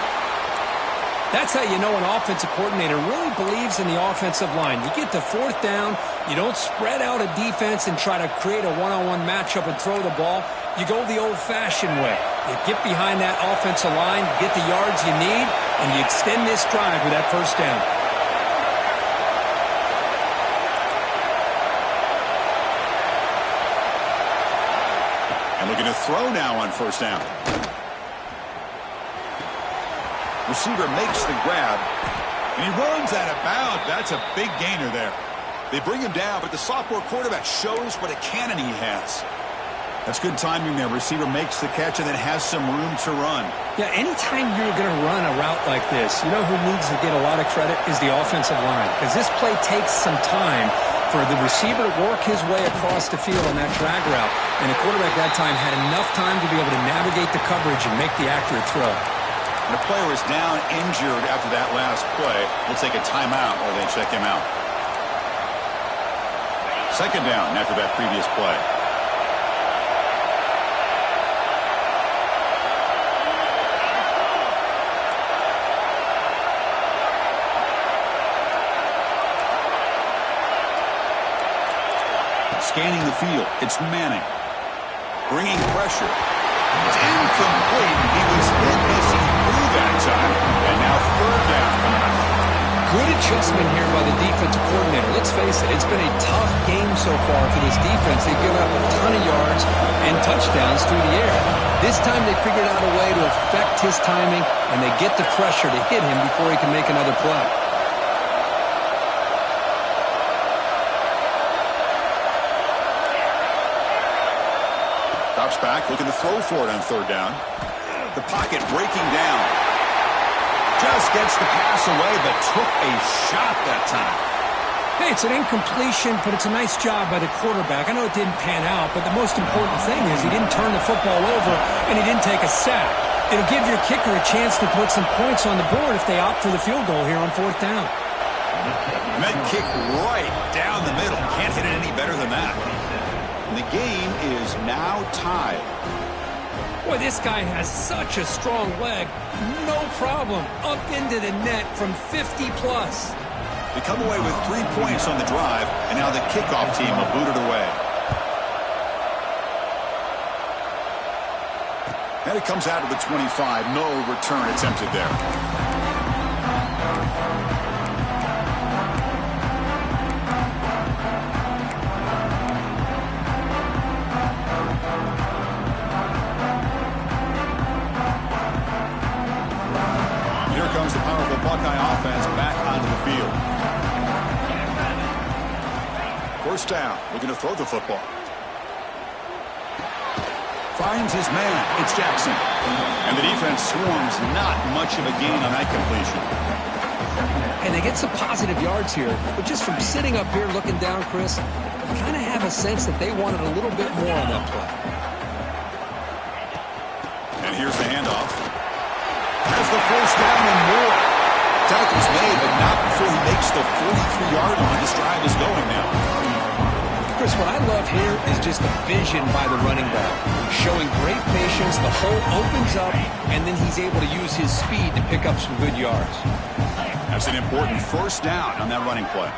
That's how you know an offensive coordinator really believes in the offensive line. You get to 4th down, you don't spread out a defense and try to create a one-on-one matchup and throw the ball. You go the old-fashioned way. You get behind that offensive line, get the yards you need, and you extend this drive with that first down. And looking to throw now on first down. Receiver makes the grab, and he runs out of bounds. That's a big gainer there. They bring him down, but the sophomore quarterback shows what a cannon he has. That's good timing there. Receiver makes the catch and then has some room to run. Yeah, anytime you're going to run a route like this, you know who needs to get a lot of credit is the offensive line, because this play takes some time for the receiver to work his way across the field on that drag route, and the quarterback that time had enough time to be able to navigate the coverage and make the accurate throw. The player is down injured after that last play. We'll take a timeout while they check him out. 2nd down after that previous play. Scanning the field, it's Manning. Bringing pressure. It's incomplete. He was hit missing through that time. And now 3rd down. Good adjustment here by the defensive coordinator. Let's face it, it's been a tough game so far for this defense. They've given up a ton of yards and touchdowns through the air. This time they figured out a way to affect his timing, and they get the pressure to hit him before he can make another play. Drops back, looking to throw for it on 3rd down. The pocket breaking down. Just gets the pass away, but took a shot that time. Hey, it's an incompletion, but it's a nice job by the quarterback. I know it didn't pan out, but the most important thing is he didn't turn the football over, and he didn't take a sack. It'll give your kicker a chance to put some points on the board if they opt for the field goal here on 4th down. Med kick right down the middle. Can't hit it any better than that. And the game is now tied. Boy, this guy has such a strong leg. No problem. Up into the net from 50 plus. They come away with 3 points on the drive, and now the kickoff team will boot it away. And it comes out of the 25. No return attempted there. Here comes the powerful Buckeye offense back onto the field. First down. Looking to throw the football. Finds his man. It's Jackson. And the defense swarms. Not much of a gain on that completion. And they get some positive yards here. But just from sitting up here looking down, Chris, I kind of have a sense that they wanted a little bit more on that play. And here's the handoff. Has the first down and more. Tackle's made, but not before he makes the 43-yard line. This drive is going now. Chris, what I love here is just the vision by the running back. Showing great patience, the hole opens up, and then he's able to use his speed to pick up some good yards. That's an important first down on that running play.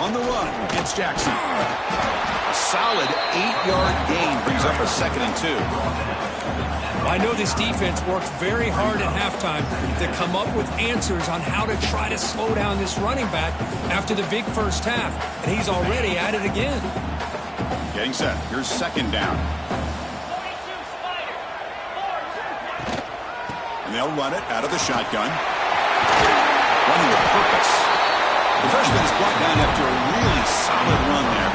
On the run, it's Jackson. A solid 8-yard gain brings up a 2nd and 2. I know this defense worked very hard at halftime to come up with answers on how to try to slow down this running back after the big first half, and he's already at it again. Getting set. Here's 2nd down. And they'll run it out of the shotgun. Running with purpose. The freshman is brought down after a really solid run there.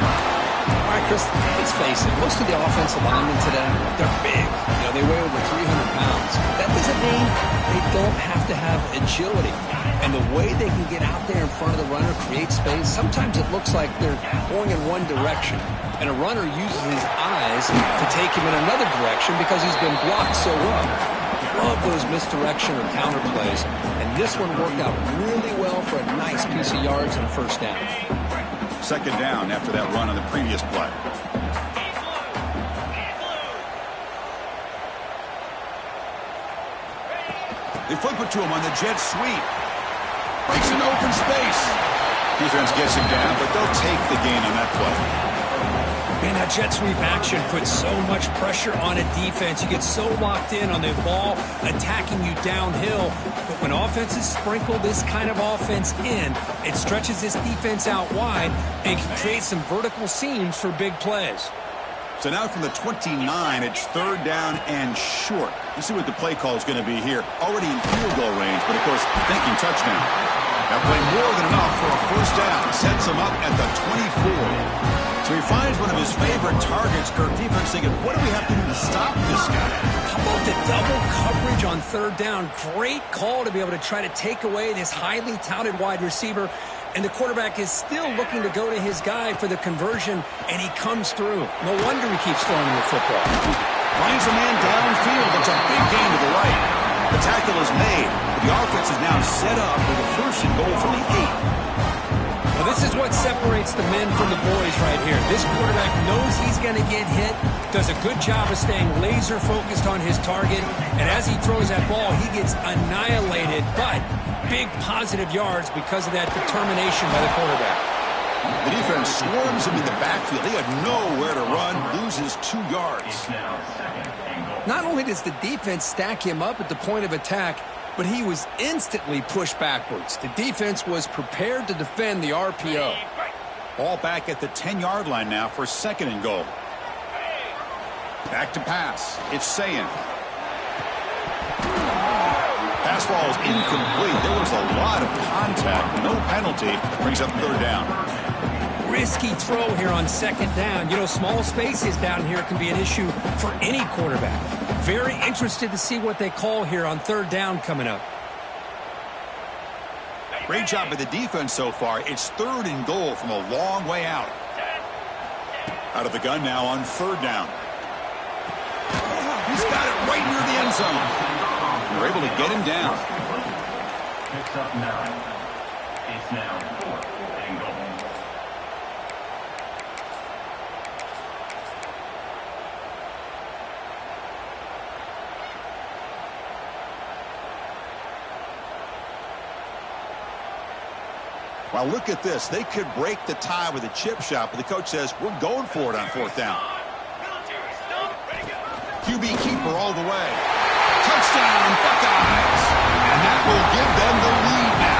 All right, Chris, let's face it. Most of the offensive linemen today, they're big. You know, they weigh over 300 pounds. That doesn't mean they don't have to have agility. And the way they can get out there in front of the runner, create space, sometimes it looks like they're going in one direction. And a runner uses his eyes to take him in another direction because he's been blocked so well. Love those misdirection or counter plays. And this one worked out really well for a nice piece of yards and a first down. 2nd down after that run on the previous play. They flip it to him on the jet sweep. Breaks an open space. Defense gets him down, but they'll take the gain on that play. Man, that jet sweep action puts so much pressure on a defense. You get so locked in on the ball attacking you downhill. But when offenses sprinkle this kind of offense in, it stretches this defense out wide and can create some vertical seams for big plays. So now from the 29, it's 3rd down and short. Let's see what the play call is going to be here. Already in field goal range, but of course, thinking touchdown. That play more than enough for a first down. Sets him up at the 24. So he finds one of his favorite targets. Kirk defense thinking, what do we have to do to stop this guy? How about the double coverage on 3rd down? Great call to be able to try to take away this highly touted wide receiver. And the quarterback is still looking to go to his guy for the conversion, and he comes through. No wonder he keeps throwing the football. Finds a man downfield. That's a big gain to the right. The tackle is made. The offense is now set up with a 1st and goal from the 8. Well, this is what separates the men from the boys right here. This quarterback knows he's going to get hit, does a good job of staying laser focused on his target, and as he throws that ball, he gets annihilated, but big positive yards because of that determination by the quarterback. The defense swarms him in the backfield. He had nowhere to run, loses 2 yards. Not only does the defense stack him up at the point of attack, but he was instantly pushed backwards. The defense was prepared to defend the RPO. Ball back at the 10-yard line now for 2nd and goal. Back to pass. It's Ncaa. Pass ball is incomplete. There was a lot of contact. No penalty. Brings up 3rd down. Risky throw here on 2nd down. You know, small spaces down here can be an issue for any quarterback. Very interested to see what they call here on 3rd down coming up. Great job by the defense so far. It's 3rd and goal from a long way out. Out of the gun now on 3rd down. He's got it right near the end zone. They're able to get him down. Picks up 9. It's now 4th and goal. Well, look at this. They could break the tie with a chip shot, but the coach says, we're going for it on 4th down. QB keeper all the way. Touchdown, Buckeyes. And that will give them the lead now.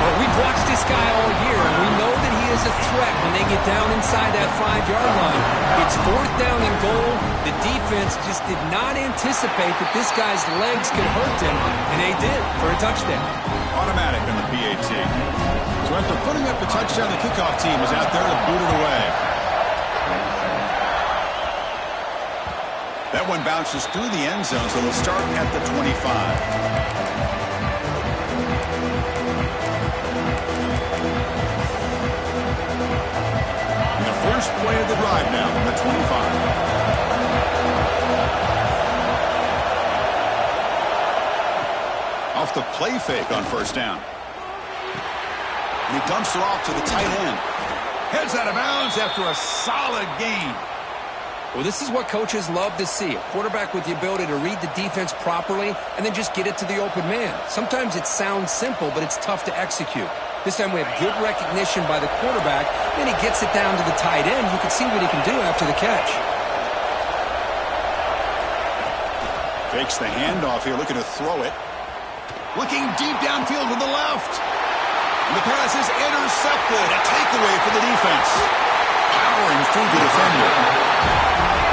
Well, we've watched this guy all year, and we know that he is a threat when they get down inside that 5-yard line. It's 4th down and goal. The defense just did not anticipate that this guy's legs could hurt him, and they did for a touchdown. Automatic on the PAT. So after putting up the touchdown, the kickoff team is out there to boot it away. That one bounces through the end zone, so they'll start at the 25. First play of the drive now from the 25. Off the play fake on 1st down. And he dumps it off to the tight end. Heads out of bounds after a solid gain. Well, this is what coaches love to see. A quarterback with the ability to read the defense properly and then just get it to the open man. Sometimes it sounds simple, but it's tough to execute. This time we have good recognition by the quarterback. Then he gets it down to the tight end. You can see what he can do after the catch. Fakes the handoff here, looking to throw it. Looking deep downfield to the left. And the pass is intercepted. A takeaway for the defense. Powering through the defender.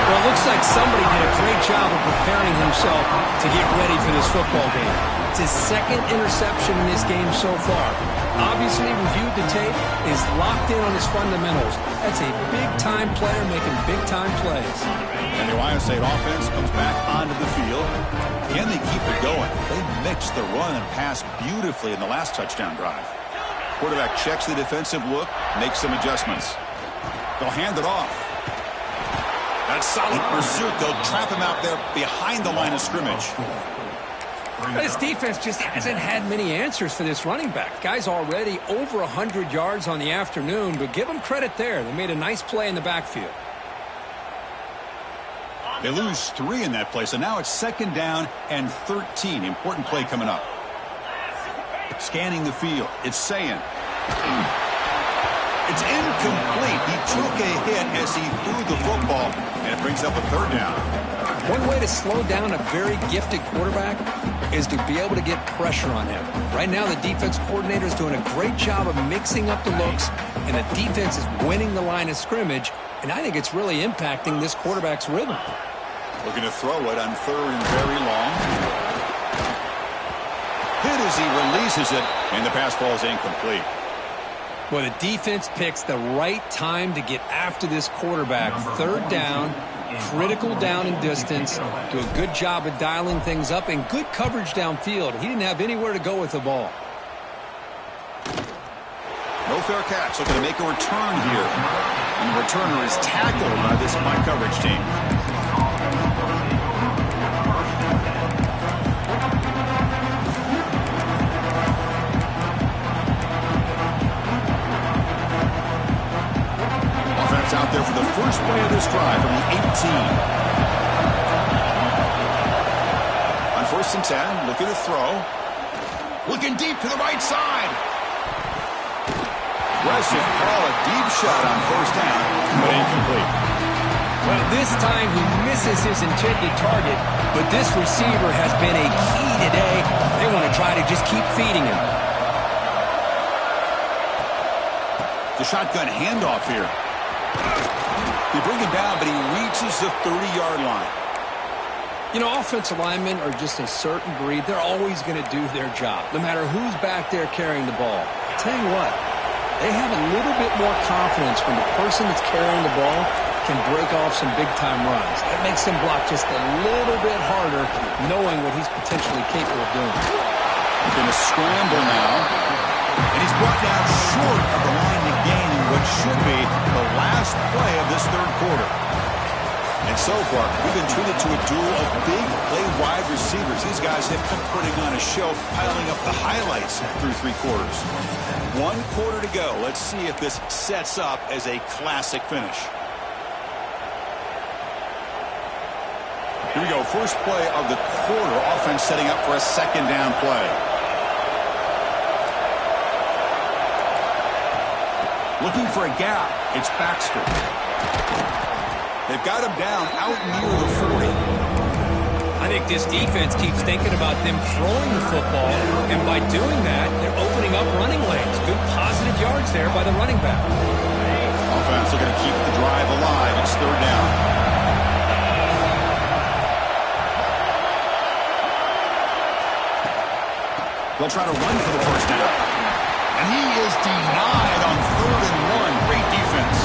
Well, it looks like somebody did a great job of preparing himself to get ready for this football game. It's his 2nd interception in this game so far. Obviously reviewed the tape, is locked in on his fundamentals. That's a big-time player making big-time plays. And the Ohio State offense comes back onto the field. Can they keep it going? They mixed the run and pass beautifully in the last touchdown drive. Quarterback checks the defensive look, makes some adjustments. They'll hand it off. That solid pursuit. They'll trap him out there behind the line of scrimmage. This defense just hasn't had many answers for this running back. Guy's already over 100 yards on the afternoon, but give them credit there. They made a nice play in the backfield. They lose 3 in that play, so now it's 2nd down and 13. Important play coming up. Scanning the field. It's saying. It's incomplete. He took a hit as he threw the football, and it brings up a 3rd down. One way to slow down a very gifted quarterback is to be able to get pressure on him. Right now, the defense coordinator is doing a great job of mixing up the looks, and the defense is winning the line of scrimmage, and I think it's really impacting this quarterback's rhythm. Looking to throw it on 3rd and very long. Hit as he releases it, and the pass ball is incomplete. Well, the defense picks the right time to get after this quarterback. 3rd down. Critical down and distance. Do a good job of dialing things up and good coverage downfield. He didn't have anywhere to go with the ball. No fair catch. Looking to make a return here. And the returner is tackled by this punt coverage team. Offense out there for the first play of this drive from the 18. On 1st and 10, looking to throw. Looking deep to the right side. Aggressive call, a deep shot on 1st down, but incomplete. Well, this time he misses his intended target, but this receiver has been a key today. They want to try to just keep feeding him. The shotgun handoff here. They bring him down, but he reaches the 30-yard line. You know, offensive linemen are just a certain breed. They're always going to do their job, no matter who's back there carrying the ball. I'll tell you what, they have a little bit more confidence when the person that's carrying the ball can break off some big-time runs. That makes them block just a little bit harder, knowing what he's potentially capable of doing. He's going to scramble now, and he's brought down short of the line to gain in what should be the last play of this 3rd quarter. And so far, we've been treated to a duel of big play wide receivers. These guys have been putting on a show, piling up the highlights through 3 quarters. 1 quarter to go. Let's see if this sets up as a classic finish. Here we go. First play of the quarter. Offense setting up for a 2nd down play. Looking for a gap. It's Baxter. They've got him down out near the 40. I think this defense keeps thinking about them throwing the football, and by doing that, they're opening up running lanes. Good positive yards there by the running back. Offense looking to keep the drive alive. It's third down. They'll try to run for the first down. And he is denied on 3rd and 1. Great defense.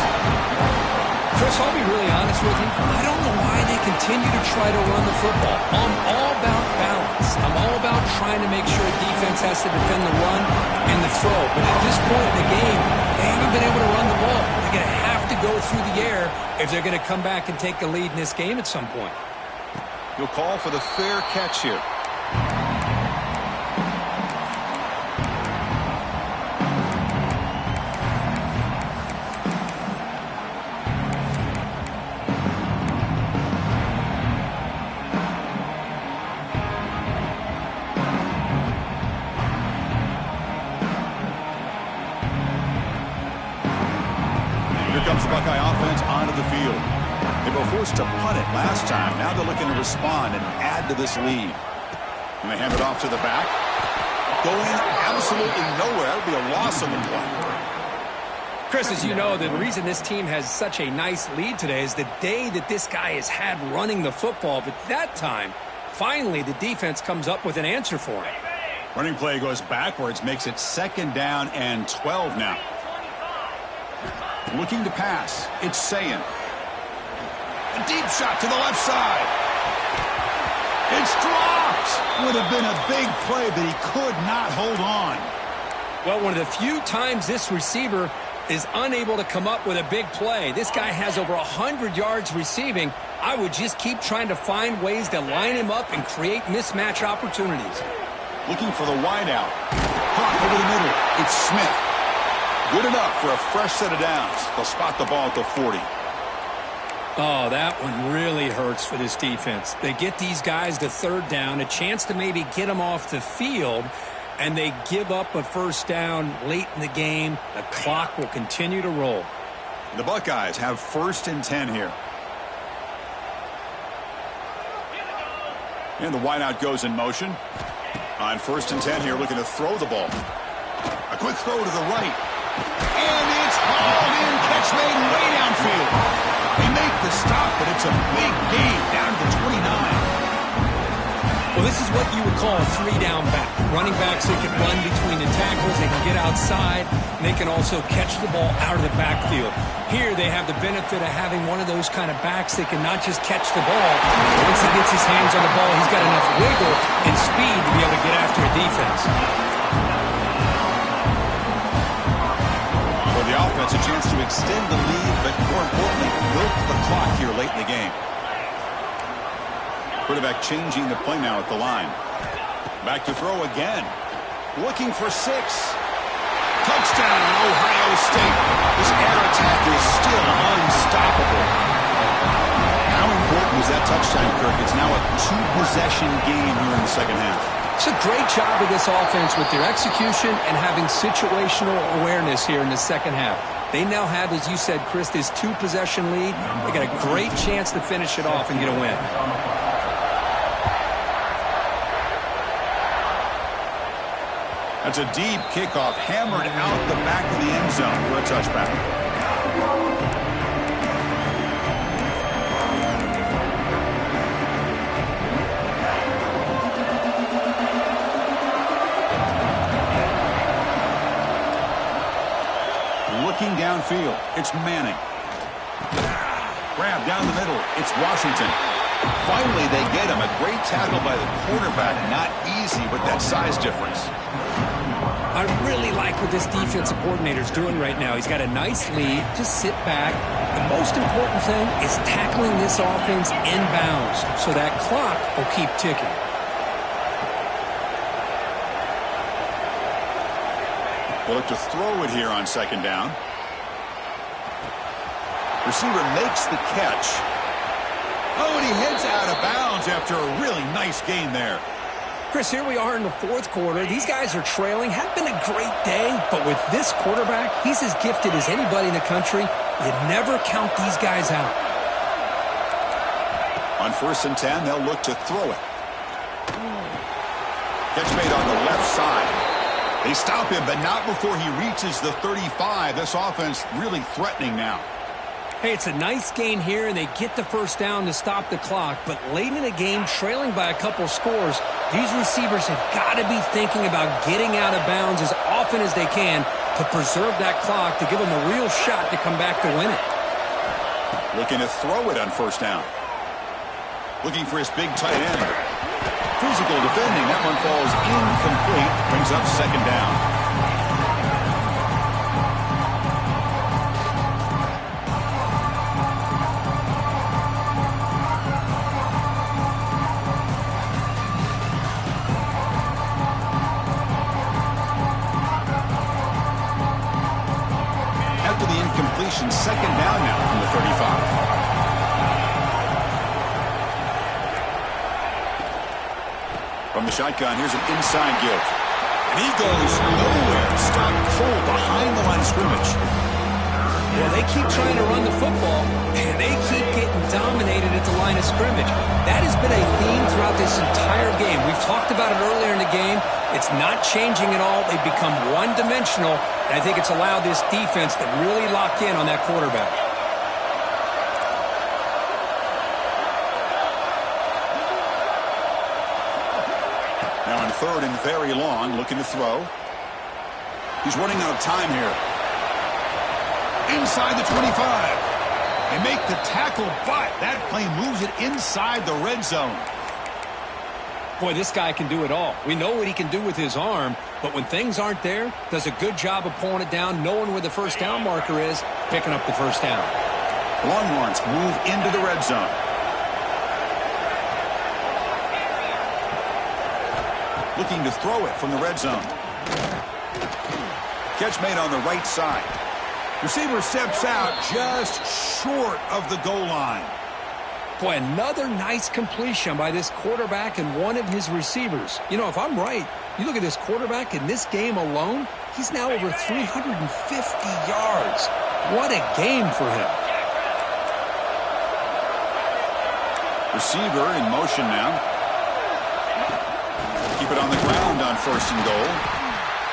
Chris, I'll be really honest with you. I don't know why they continue to try to run the football. I'm all about balance. I'm all about trying to make sure a defense has to defend the run and the throw. But at this point in the game, they haven't been able to run the ball. They're going to have to go through the air if they're going to come back and take the lead in this game at some point. You'll call for the fair catch here. Comes the Buckeye offense onto the field. They were forced to punt it last time. Now they're looking to respond and add to this lead. And they hand it off to the back. Going absolutely nowhere. That would be a loss on the play. Chris, as you know, the reason this team has such a nice lead today is the day that this guy has had running the football. But that time, finally, the defense comes up with an answer for him. Running play goes backwards, makes it 2nd down and 12 now. Looking to pass. It's Ncaa. A deep shot to the left side. It's dropped. Would have been a big play, but he could not hold on. Well, one of the few times this receiver is unable to come up with a big play. This guy has over 100 yards receiving. I would just keep trying to find ways to line him up and create mismatch opportunities. Looking for the wideout. Caught over the middle. It's Smith. Good enough for a fresh set of downs. They'll spot the ball at the 40. Oh, that one really hurts for this defense. They get these guys to 3rd down, a chance to maybe get them off the field, and they give up a first down late in the game. The clock will continue to roll. The Buckeyes have 1st and 10 here. And the wideout goes in motion. On 1st and 10 here, looking to throw the ball. A quick throw to the right. And it's hauled in. Catch made way downfield. They make the stop, but it's a big gain down to the 29. Well, this is what you would call a 3-down back. Running backs that can run between the tackles, they can get outside, and they can also catch the ball out of the backfield. Here they have the benefit of having one of those kind of backs that can not just catch the ball. Once he gets his hands on the ball, he's got enough wiggle and speed to be able to get after a defense. The offense a chance to extend the lead, but more importantly, milk the clock here late in the game. Quarterback changing the play now at the line. Back to throw again. Looking for 6. Touchdown, Ohio State. This air attack is still unstoppable. How important was that touchdown, Kirk? It's now a 2-possession game here in the second half. It's a great job of this offense with their execution and having situational awareness here in the second half. They now have, as you said, Chris, this 2-possession lead. They got a great chance to finish it off and get a win. That's a deep kickoff, hammered out the back of the end zone for a touchback. Looking downfield, it's Manning. Grab down the middle, it's Washington. Finally, they get him. A great tackle by the quarterback. Not easy with that size difference. I really like what this defensive coordinator is doing right now. He's got a nice lead. Just sit back. The most important thing is tackling this offense inbounds so that clock will keep ticking. They look to throw it here on 2nd down. Receiver makes the catch. Oh, and he heads out of bounds after a really nice gain there. Chris, here we are in the fourth quarter. These guys are trailing. Had been a great day, but with this quarterback, he's as gifted as anybody in the country. You never count these guys out. On 1st and 10, they'll look to throw it. Catch made on the left side. They stop him, but not before he reaches the 35. This offense really threatening now. Hey, it's a nice gain here, and they get the first down to stop the clock. But late in the game, trailing by a couple scores, these receivers have got to be thinking about getting out of bounds as often as they can to preserve that clock, to give them a real shot to come back to win it. Looking to throw it on 1st down. Looking for his big tight end. Physical defending. That one falls incomplete. Brings up 2nd down. After the incompletion, 2nd down now from the 35. From the shotgun, here's an inside give. And he goes nowhere. Stopped cold behind the line of scrimmage. Well, they keep trying to run the football, and they keep getting dominated at the line of scrimmage. That has been a theme throughout this entire game. We've talked about it earlier in the game. It's not changing at all. They've become one-dimensional, and I think it's allowed this defense to really lock in on that quarterback. Now on 3rd and very long, looking to throw. He's running out of time here. Inside the 25. They make the tackle, but that play moves it inside the red zone. Boy, this guy can do it all. We know what he can do with his arm, but when things aren't there, does a good job of pulling it down, knowing where the first down marker is, picking up the first down. Longhorns move into the red zone. Looking to throw it from the red zone. Catch made on the right side. Receiver steps out just short of the goal line. Boy, another nice completion by this quarterback and one of his receivers. You know, if I'm right, you look at this quarterback in this game alone, he's now over 350 yards. What a game for him. Receiver in motion now. Keep it on the ground on 1st and goal.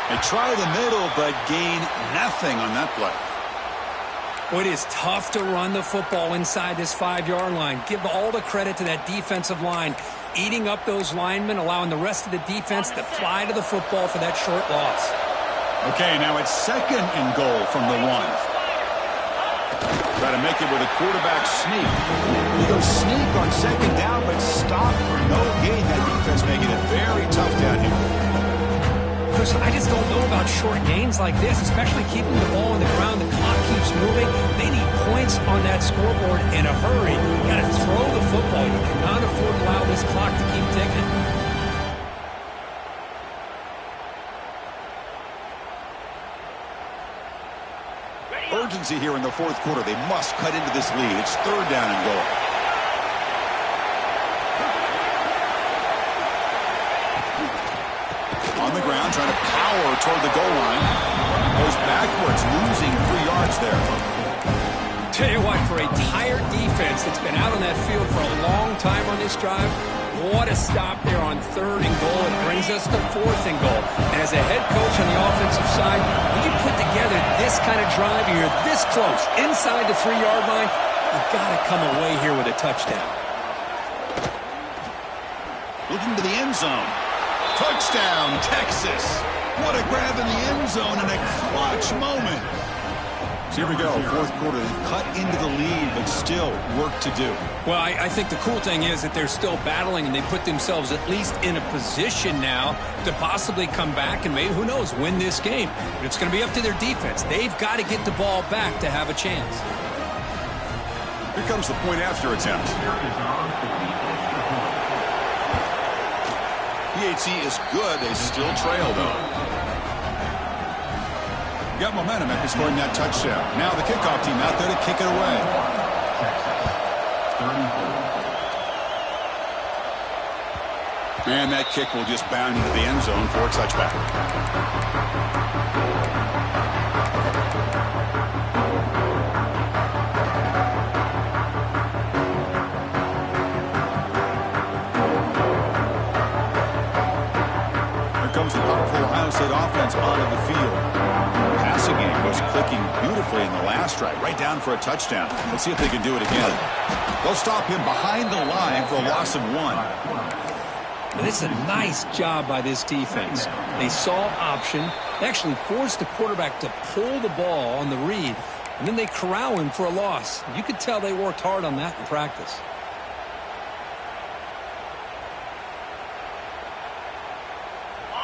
They try the middle, but gain nothing on that play. Well, it is tough to run the football inside this 5-yard line. Give all the credit to that defensive line, eating up those linemen, allowing the rest of the defense to fly to the football for that short loss. Okay, now it's 2nd and goal from the 1. Try to make it with a quarterback sneak. He goes sneak on 2nd down, but stop for no gain. That defense making it very tough down here. Chris, I just don't know about short gains like this, especially keeping the ball on the ground. The clock keeps moving. They need points on that scoreboard in a hurry. You got to throw the football. You cannot afford to allow this clock to keep ticking. Urgency here in the 4th quarter. They must cut into this lead. It's 3rd down and goal. On the ground, trying to power toward the goal line. Goes backwards, losing 3 yards there. Tell you what, for a tired defense that's been out on that field for a long time on this drive, what a stop there on 3rd and goal. It brings us to 4th and goal. And as a head coach on the offensive side, when you put together this kind of drive, you're this close, inside the 3-yard line, you've got to come away here with a touchdown. Looking to the end zone. Touchdown, Texas. What a grab in the end zone in a clutch moment. So here we go, 4th quarter. They've cut into the lead, but still work to do. Well, I think the cool thing is that they're still battling, and they put themselves at least in a position now to possibly come back and maybe, who knows, win this game. But it's going to be up to their defense. They've got to get the ball back to have a chance. Here comes the point after attempt. PAT is good. They still trail, though. Got momentum after scoring that touchdown. Now the kickoff team out there to kick it away. And that kick will just bound into the end zone for a touchback. Here comes the powerful Ohio State offense onto the field. The passing game was clicking beautifully in the last drive, right down for a touchdown. Let's see if they can do it again. They'll stop him behind the line for a loss of 1. And this is a nice job by this defense. They saw option. They actually forced the quarterback to pull the ball on the read, and then they corral him for a loss. You could tell they worked hard on that in practice.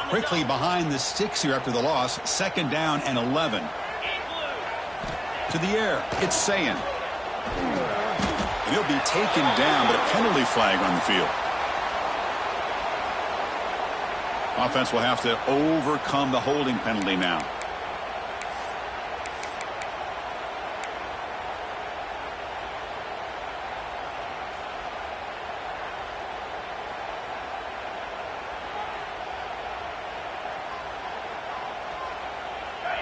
Quickly behind the sticks here after the loss. 2nd down and 11. To the air. It's Ncaa. He'll be taken down, but a penalty flag on the field. Offense will have to overcome the holding penalty now.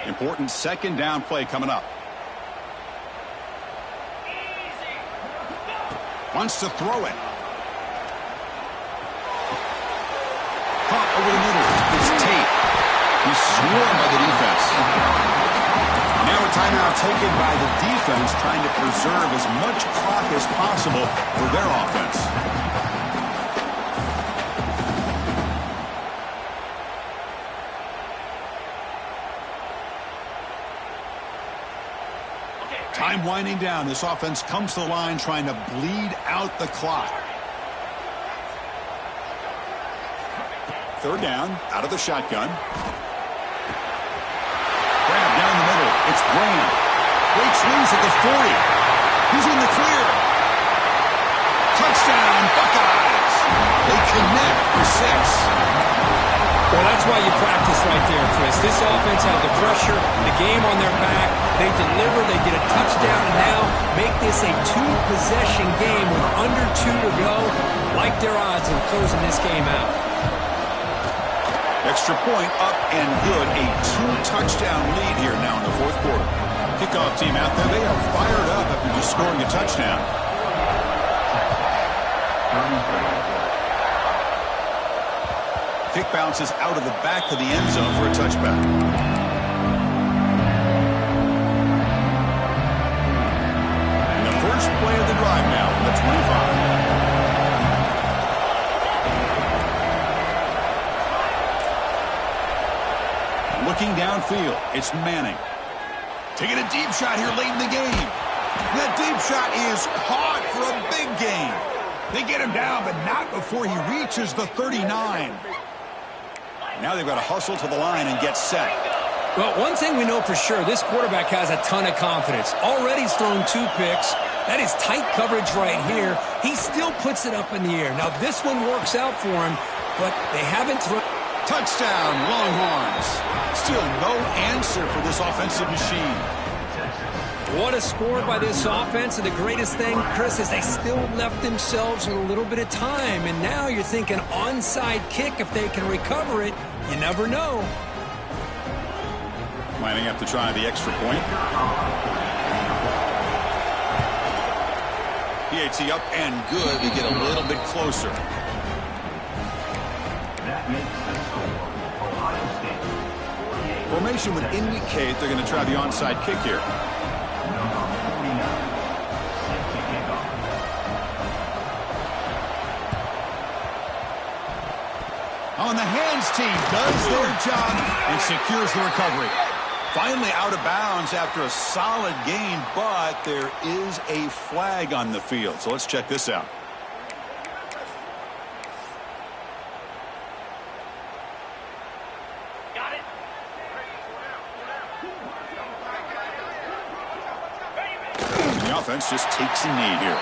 Important 2nd down play coming up. Wants to throw it. Caught over the middle. It's Tate. He's swarmed by the defense. Now a timeout taken by the defense, trying to preserve as much clock as possible for their offense. Time winding down. This offense comes to the line trying to bleed out the clock. 3rd down, out of the shotgun. Grab down the middle. It's Graham. Breaks loose at the 40. He's in the clear. Touchdown, Buckeyes. They connect for 6. Well, that's why you practice right there, Chris. This offense had the pressure, the game on their back. They deliver, they get a touchdown, and now make this a 2-possession game with under 2 to go. Like their odds of closing this game out. Extra point up and good. A 2-touchdown lead here now in the 4th quarter. Kickoff team out there. They are fired up after just scoring a touchdown. Kick bounces out of the back of the end zone for a touchback. And the first play of the drive now from the 25. Looking downfield, it's Manning. Taking a deep shot here late in the game. That deep shot is caught for a big gain. They get him down, but not before he reaches the 39. Now they've got to hustle to the line and get set. Well, one thing we know for sure, this quarterback has a ton of confidence. Already he's thrown 2 picks. That is tight coverage right here. He still puts it up in the air. Now, this one works out for him, but they haven't thrown. Touchdown, Longhorns. Still no answer for this offensive machine. What a score by this offense, and the greatest thing, Chris, is they still left themselves with a little bit of time, and now you're thinking onside kick if they can recover it. You never know. Lining up to try the extra point. PAT up and good to get a little bit closer. That makes the score. Ohio State 48. Formation would indicate they're going to try the onside kick here. Number 49 set to kick off. On the hands team does their job and secures the recovery. Finally out of bounds after a solid gain, but there is a flag on the field. So let's check this out. Got it. The offense just takes a knee here.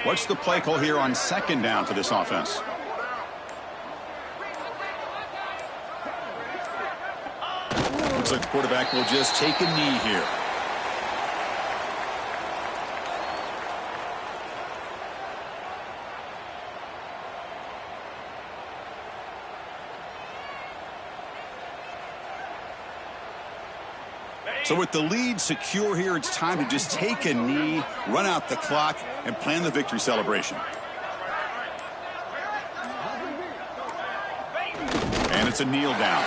What's the play call here on 2nd down for this offense? Looks like the quarterback will just take a knee here. So with the lead secure here, it's time to just take a knee, run out the clock, and plan the victory celebration. And it's a kneel down.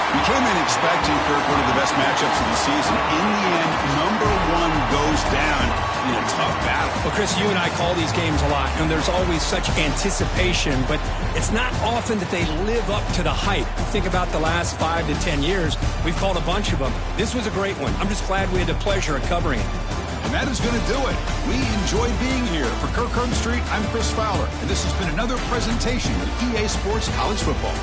We came in expecting, Kirk, one of the best matchups of the season. In the end, number one goes down in a tough battle. Well, Chris, you and I call these games a lot, and there's always such anticipation, but it's not often that they live up to the hype. Think about the last 5 to 10 years. We've called a bunch of them. This was a great one. I'm just glad we had the pleasure of covering it. And that is going to do it. We enjoyed being here. For Kirk Street, I'm Chris Fowler, and this has been another presentation of EA Sports College Football.